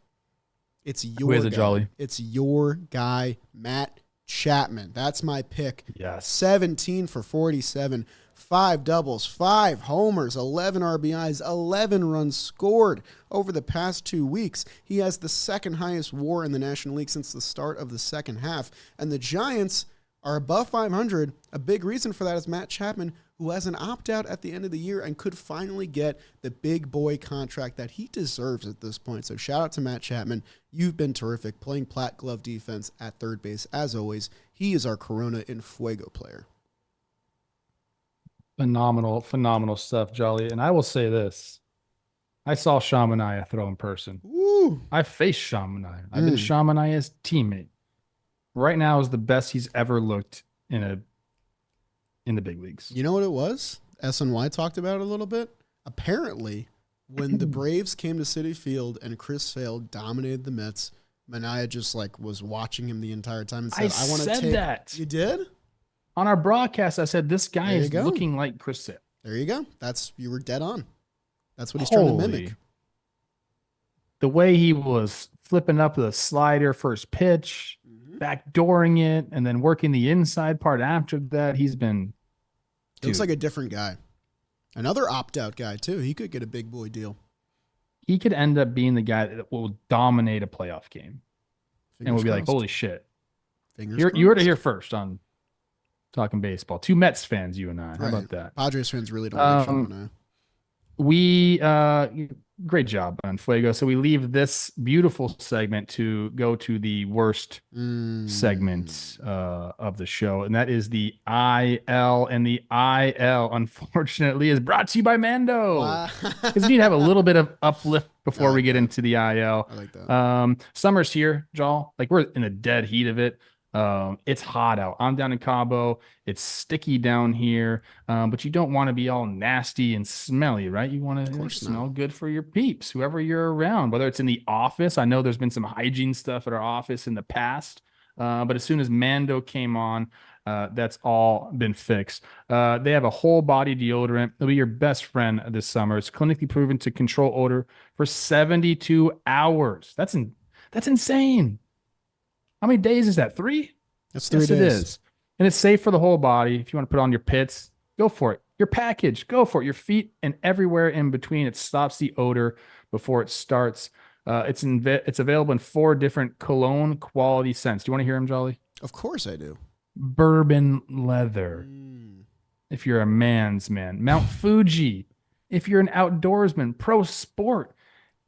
It's your Who is guy. it, Jolly? It's your guy, Matt Chapman. That's my pick. Yes. 17 for 47, 5 doubles, 5 homers, 11 RBIs, 11 runs scored over the past 2 weeks. He has the second highest WAR in the National League since the start of the second half. And the Giants are above 500. A big reason for that is Matt Chapman, who has an opt-out at the end of the year and could finally get the big boy contract that he deserves at this point. So shout out to Matt Chapman. You've been terrific playing plat glove defense at third base. As always, he is our Corona and Fuego player. Phenomenal stuff, Jolly. And I will say this. I saw Sean Manaea throw in person. Woo! I faced Sean Manaea. I've been Sean Manaea's teammate. Right now is the best he's ever looked in the big leagues. You know what it was? SNY talked about it a little bit. Apparently, when the Braves came to Citi Field and Chris Sale dominated the Mets, Manaea just was watching him the entire time and said, I want to take that. You did? On our broadcast, I said, this guy is looking like Chris Sale. There you go. You were dead on. That's what he's trying to mimic. The way he was flipping up the slider first pitch, backdooring it, and then working the inside part after that, he's been... He looks like a different guy. Another opt-out guy, too. He could get a big boy deal. He could end up being the guy that will dominate a playoff game. And we'll be like, holy shit. You heard it here first on Talking Baseball. 2 Mets fans, you and I. How about that? Padres fans really don't like Sean Manaea. Great job on Fuego. So we leave this beautiful segment to go to the worst segment of the show, and that is the IL. And the IL, unfortunately, is brought to you by Mando. Because we need to have a little bit of uplift before we get into the IL. I like that. Summer's here, Jal. We're in the dead heat of it. It's hot out. I'm down in Cabo. It's sticky down here, but you don't want to be all nasty and smelly, right? You want to smell good for your peeps, whoever you're around, whether it's in the office. I know there's been some hygiene stuff at our office in the past, but as soon as Mando came on, that's all been fixed. They have a whole body deodorant. It'll be your best friend this summer. It's clinically proven to control odor for 72 hours. That's insane. How many days is that? 3? That's 3 days. It is. And it's safe for the whole body. If you want to put on your pits, go for it. Your package, go for it. Your feet and everywhere in between. It stops the odor before it starts. It's available in 4 different cologne quality scents. Do you want to hear them, Jolly? Of course I do. Bourbon leather, if you're a man's man. Mount Fuji, if you're an outdoorsman. Pro sport,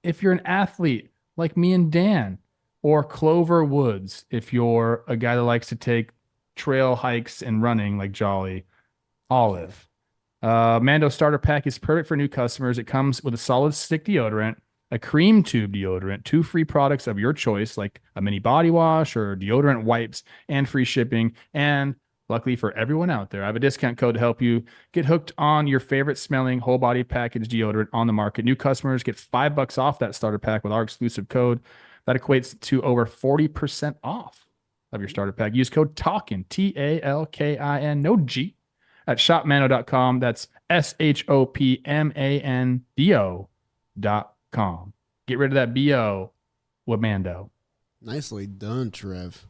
if you're an athlete like me and Dan. Or Clover Woods, if you're a guy that likes to take trail hikes and running like Jolly. Olive. Mando starter pack is perfect for new customers. It comes with a solid stick deodorant, a cream tube deodorant, 2 free products of your choice, like a mini body wash or deodorant wipes, and free shipping. And luckily for everyone out there, I have a discount code to help you get hooked on your favorite smelling whole body package deodorant on the market. New customers get $5 off that starter pack with our exclusive code. That equates to over 40% off of your starter pack. Use code TALKIN, TALKIN, no G, at shopmando.com. That's shopmando.com. Get rid of that BO with Mando. Nicely done, Trev.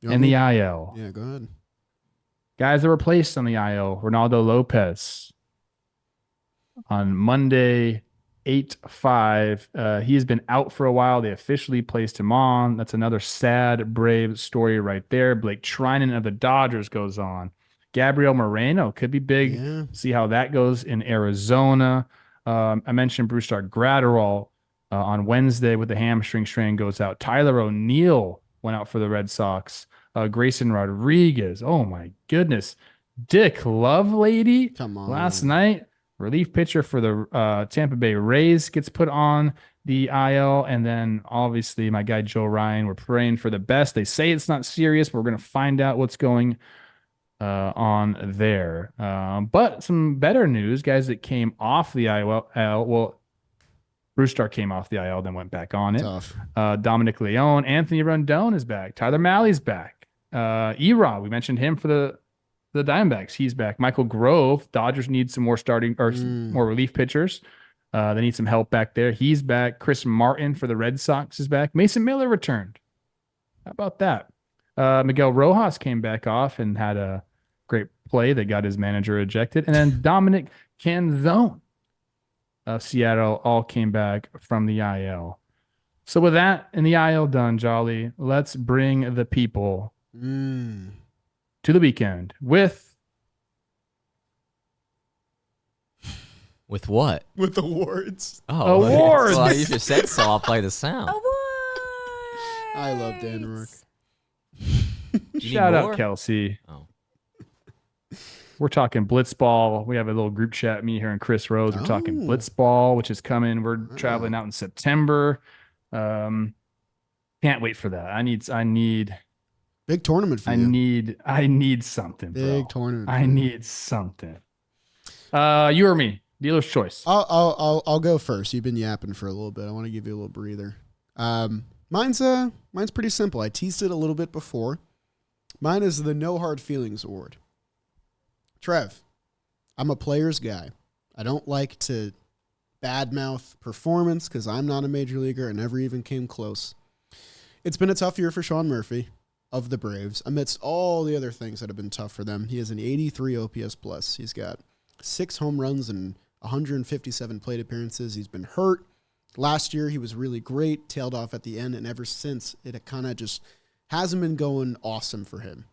And the IL. Yeah, go ahead. Guys that were placed on the IL, Ronaldo Lopez on Monday, 8-5. He has been out for a while. They officially placed him on. That's another sad Brave story right there. Blake Trinan of the Dodgers goes on. Gabriel Moreno could be big. Yeah. See how that goes in Arizona. I mentioned Brusdar Graterol on Wednesday with the hamstring strain goes out. Tyler O'Neill went out for the Red Sox. Grayson Rodriguez. Oh, my goodness. Dick Lovelady. Come on. Last night. Relief pitcher for the Tampa Bay Rays gets put on the IL. And then obviously my guy Joe Ryan, we're praying for the best. They say it's not serious, but we're going to find out what's going on there. But some better news, guys that came off the IL. Well, Brusdar came off the IL, then went back on it. Tough. Dominic Leone, Anthony Rendon is back. Tyler Malley's back. Erod, we mentioned him for the Diamondbacks. He's back. Michael Grove. Dodgers need some more starting or more relief pitchers. They need some help back there. He's back. Chris Martin for the Red Sox is back. Mason Miller returned. How about that? Miguel Rojas came back off and had a great play that got his manager ejected. And then Dominic Canzone of Seattle all came back from the IL. So with that and the IL done, Jolly, let's bring the people to the weekend with what? With awards. Oh, awards. Well, you just said so. I'll play the sound. Awards. I love Dan Rourke. Shout out Kelsey. Oh. We're talking Blitzball. We have a little group chat, me here and Chris Rose. We're talking Blitzball, which is coming. We're traveling out in September. Can't wait for that. I need Big tournament for you. I need something, bro. Big tournament. I need something. You or me? Dealer's choice. I'll go first. You've been yapping for a little bit. I want to give you a little breather. Mine's pretty simple. I teased it a little bit before. Mine is the No Hard Feelings Award. Trev, I'm a player's guy. I don't like to badmouth performance because I'm not a major leaguer and never even came close. It's been a tough year for Sean Murphy of the Braves amidst all the other things that have been tough for them. He has an 83 OPS plus. He's got 6 home runs and 157 plate appearances. He's been hurt. Last year, he was really great, tailed off at the end, and ever since, it kind of just hasn't been going awesome for him.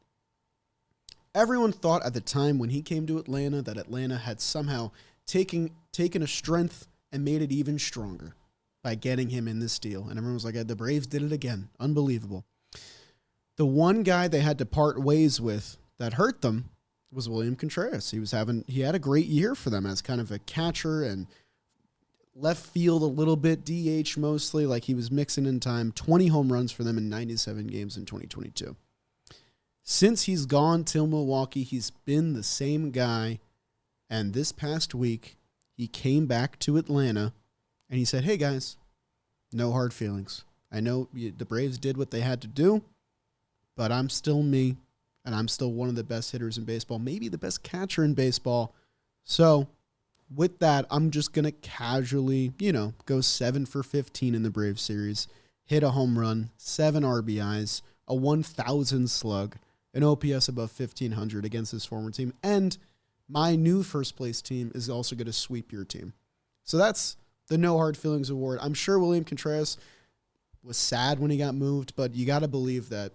Everyone thought at the time when he came to Atlanta that Atlanta had somehow taken a strength and made it even stronger by getting him in this deal. And everyone was like, the Braves did it again. Unbelievable. The one guy they had to part ways with that hurt them was William Contreras. He had a great year for them as kind of a catcher and left field a little bit, DH mostly, like he was mixing in time. 20 home runs for them in 97 games in 2022. Since he's gone till Milwaukee, he's been the same guy. And this past week, he came back to Atlanta and he said, hey guys, no hard feelings. I know the Braves did what they had to do, but I'm still me, and I'm still one of the best hitters in baseball, maybe the best catcher in baseball. So with that, I'm just going to casually, go 7 for 15 in the Braves series, hit a home run, 7 RBIs, a 1,000 slug, an OPS above 1,500 against his former team. And my new first place team is also going to sweep your team. So that's the No Hard Feelings Award. I'm sure William Contreras was sad when he got moved, but you got to believe that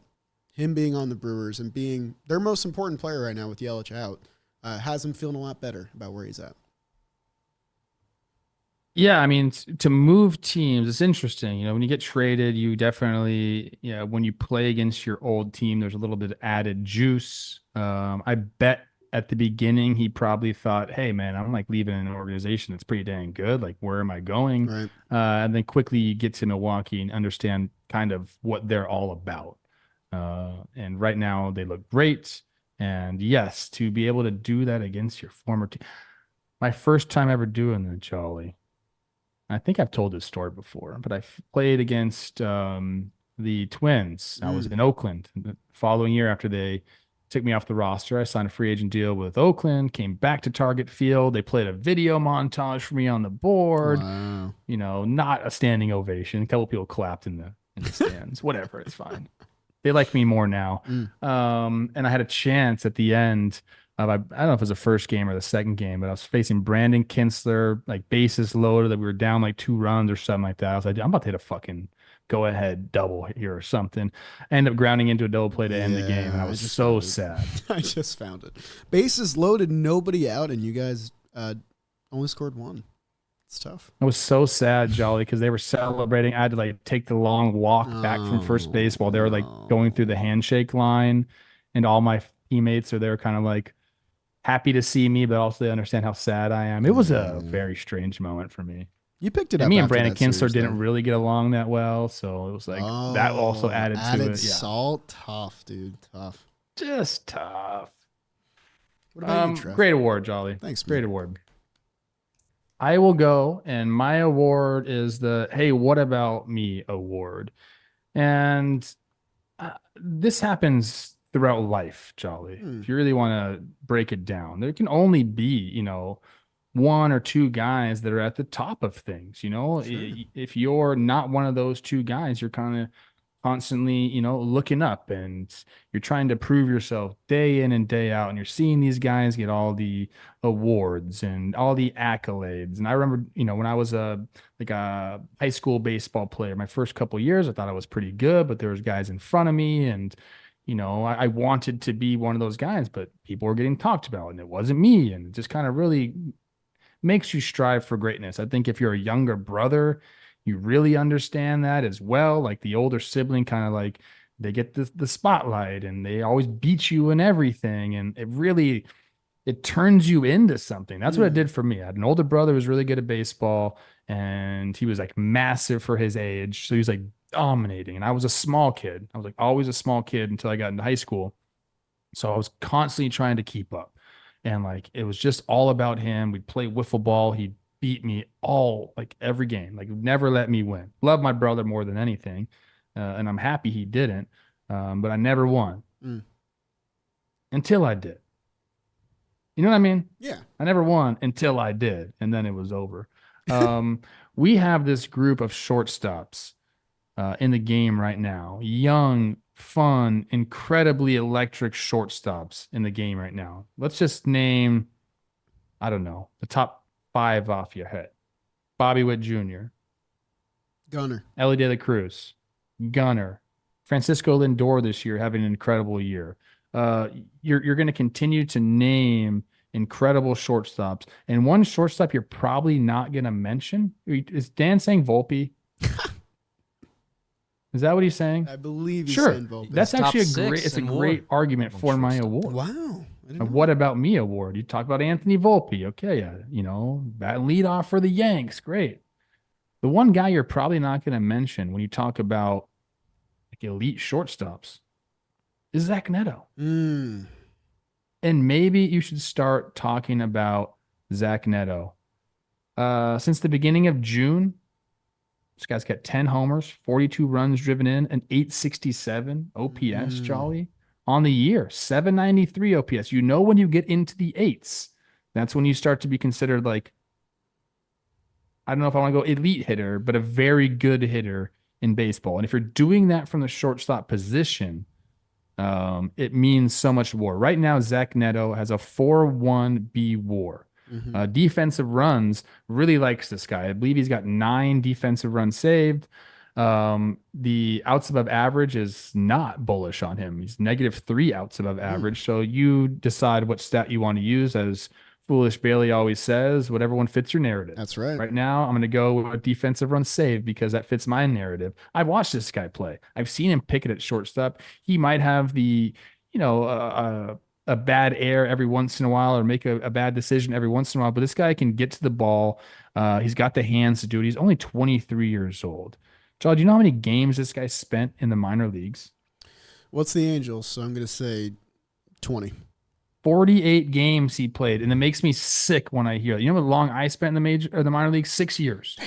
him being on the Brewers and being their most important player right now with Yelich out has him feeling a lot better about where he's at. Yeah, I mean, to move teams, it's interesting. You know, when you get traded, you definitely, when you play against your old team, there's a little bit of added juice. I bet at the beginning he probably thought, "Hey, man, I'm like leaving an organization that's pretty dang good. Like, where am I going?" Right. And then quickly you get to Milwaukee and understand kind of what they're all about. And right now they look great. And yes, to be able to do that against your former team, my first time ever doing that, Jolly. I think I've told this story before, but I played against the Twins. I was in Oakland the following year after they took me off the roster. I signed a free agent deal with Oakland, came back to Target Field. They played a video montage for me on the board. Wow. You know, not a standing ovation. A couple people clapped in the stands. Whatever, it's fine. They like me more now. And I had a chance at the end of, I don't know if it was the first game or the second game, but I was facing Brandon Kinsler, like bases loaded, that we were down like 2 runs or something like that. I was like, I'm about to hit a fucking go ahead double here or something. I ended up grounding into a double play to end the game. And I was so sad. I just found it. Bases loaded, nobody out, and you guys only scored 1. It's tough. I was so sad, Jolly, because they were celebrating. I had to like take the long walk back from first base while they were like going through the handshake line, and all my teammates are there kind of like happy to see me, but also they understand how sad I am. It was a very strange moment for me. You picked it up. And me and after Brandon that Kinsler series, didn't though. really get along that well, so it was like that also added to it. Yeah. Salt. Tough, dude. Tough. Just tough. What about you, Trev? Great award, Jolly. Thanks, man. Great award. I will go, and my award is the "Hey, what about me" award. And this happens throughout life, Jolly. If you really want to break it down, there can only be, 1 or 2 guys that are at the top of things. Sure. If you're not one of those 2 guys, you're kind of constantly, looking up, and you're trying to prove yourself day in and day out. And you're seeing these guys get all the awards and all the accolades. And I remember, when I was a high school baseball player, my first couple of years, I thought I was pretty good, but there was guys in front of me, and I wanted to be one of those guys, but people were getting talked about, and it wasn't me. And it just kind of really makes you strive for greatness. I think if you're a younger brother, you really understand that as well. Like the older sibling, kind of like they get the spotlight, and they always beat you in everything. And it turns you into something. That's what it did for me. I had an older brother who was really good at baseball, and he was like massive for his age. So he was like dominating. And I was a small kid. I was like always a small kid until I got into high school. So I was constantly trying to keep up. And like, it was just all about him. We'd play wiffle ball. He'd beat me every game, like never let me win. Love my brother more than anything. And I'm happy he didn't. But I never won until I did. You know what I mean? Yeah. I never won until I did. And then it was over. We have this group of shortstops in the game right now. Young, fun, incredibly electric shortstops in the game right now. Let's just name, I don't know, the top 5 off your head. Bobby Witt Jr., Gunner, Ellie De La Cruz, Gunner, Francisco Lindor this year having an incredible year. You're going to continue to name incredible shortstops, and one shortstop you're probably not going to mention. Is Dan saying Volpe? Is that what he's saying? I believe he's sure. saying Volpe. That's actually a and great argument for my award. Wow. A what about me award? You talk about Anthony Volpe. Okay. Bat leadoff for the Yanks. Great. The one guy you're probably not going to mention when you talk about like elite shortstops is Zach Neto. And maybe you should start talking about Zach Neto. Since the beginning of June, this guy's got 10 homers, 42 runs driven in, an 867 OPS, Jolly, on the year, 793 OPS. When you get into the 8s, that's when you start to be considered like, I don't know if I want to go elite hitter, but a very good hitter in baseball. And if you're doing that from the shortstop position, it means so much more. Right now, Zach Neto has a 4.1 WAR. Defensive runs, really likes this guy. I believe he's got 9 defensive runs saved. The outs above average is not bullish on him. He's -3 outs above average. So you decide what stat you want to use. As Foolish Bailey always says, whatever one fits your narrative. That's right. Right now, I'm going to go with defensive runs saved because that fits my narrative. I've watched this guy play. I've seen him pick it at shortstop. He might have the, a bad error every once in a while or make a bad decision every once in a while, but this guy can get to the ball. He's got the hands to do it. He's only 23 years old. Joel, do you know how many games this guy spent in the minor leagues? What's the Angels? So I'm going to say 20. 48 games he played, and it makes me sick when I hear it. You know how long I spent in the minor league? 6 years.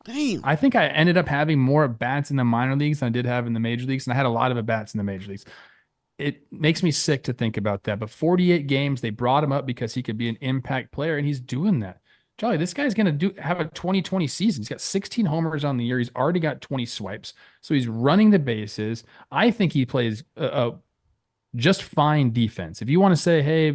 Damn. I think I ended up having more at-bats in the minor leagues than I did have in the major leagues, and I had a lot of at-bats in the major leagues. It makes me sick to think about that. But 48 games, they brought him up because he could be an impact player, and he's doing that. Jolly, this guy's going to have a 2020 season. He's got 16 homers on the year. He's already got 20 swipes. So he's running the bases. I think he plays just fine defense. If you want to say, hey,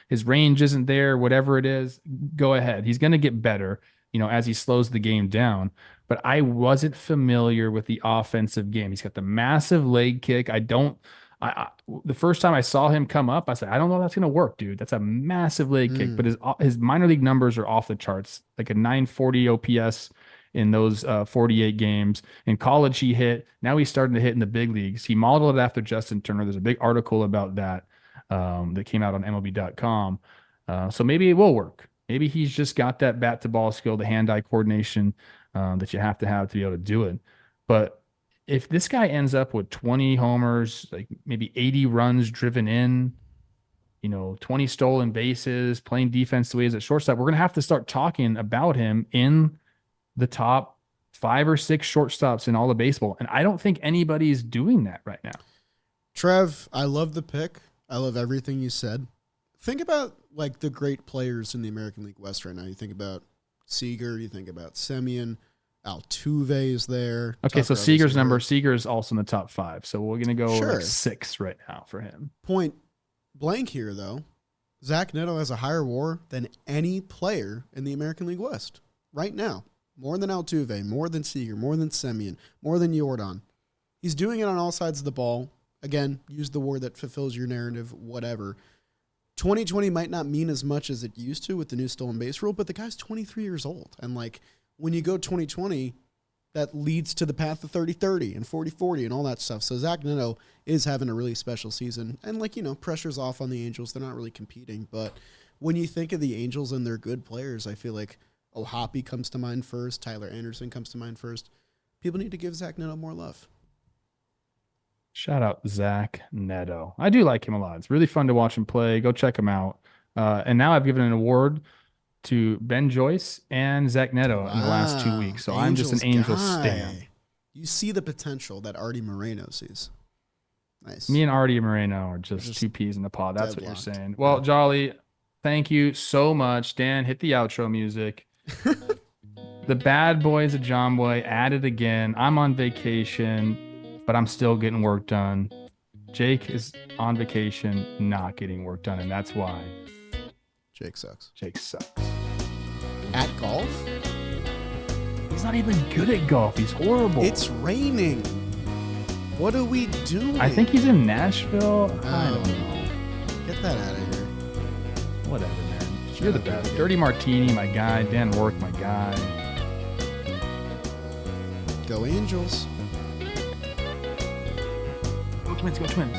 his range isn't there, whatever it is, go ahead. He's going to get better, as he slows the game down. But I wasn't familiar with the offensive game. He's got the massive leg kick. The first time I saw him come up, I said, I don't know if that's going to work, dude. That's a massive leg kick, but his minor league numbers are off the charts, like a 940 OPS in those 48 games. In college, he hit. Now he's starting to hit in the big leagues. He modeled it after Justin Turner. There's a big article about that that came out on MLB.com. So maybe it will work. Maybe he's just got that bat to ball skill, the hand-eye coordination that you have to be able to do it. But if this guy ends up with 20 homers, like maybe 80 runs driven in, 20 stolen bases, playing defense the way he's at shortstop, we're going to have to start talking about him in the top 5 or 6 shortstops in all of baseball. And I don't think anybody's doing that right now. Trev, I love the pick. I love everything you said. Think about like the great players in the American League West right now. You think about Seager, you think about Semien, Altuve is there. Okay, so Seager is also in the top 5. So we're going to go like 6 right now for him. Point blank here, though. Zach Neto has a higher WAR than any player in the American League West right now. More than Altuve, more than Seager, more than Semien, more than Jordan. He's doing it on all sides of the ball. Again, use the WAR that fulfills your narrative, whatever. 2020 might not mean as much as it used to with the new stolen base rule, but the guy's 23 years old. And when you go 2020, that leads to the path of 30-30 and 40-40 and all that stuff. So Zach Neto is having a really special season. And pressure's off on the Angels. They're not really competing. But when you think of the Angels and their good players, I feel like O'Hoppe comes to mind first. Tyler Anderson comes to mind first. People need to give Zach Neto more love. Shout out Zach Neto. I do like him a lot. It's really fun to watch him play. Go check him out. And now I've given an award to Ben Joyce and Zach Neto in the last 2 weeks. So I'm just an Angels stan. You see the potential that Artie Moreno sees. Nice. Me and Artie Moreno are just 2 peas in the pod. That's what you're saying. Well, Jolly, thank you so much. Dan, hit the outro music. The bad boys of John Boy at it again. I'm on vacation, but I'm still getting work done. Jake is on vacation, not getting work done, and that's why Jake sucks. At golf? He's not even good at golf. He's horrible. It's raining. What are we doing? I think he's in Nashville. I don't know. Get that out of here. Whatever, man. You're the best. Dirty Martini, my guy. Dan Work, my guy. Go Angels. Go Twins, go Twins.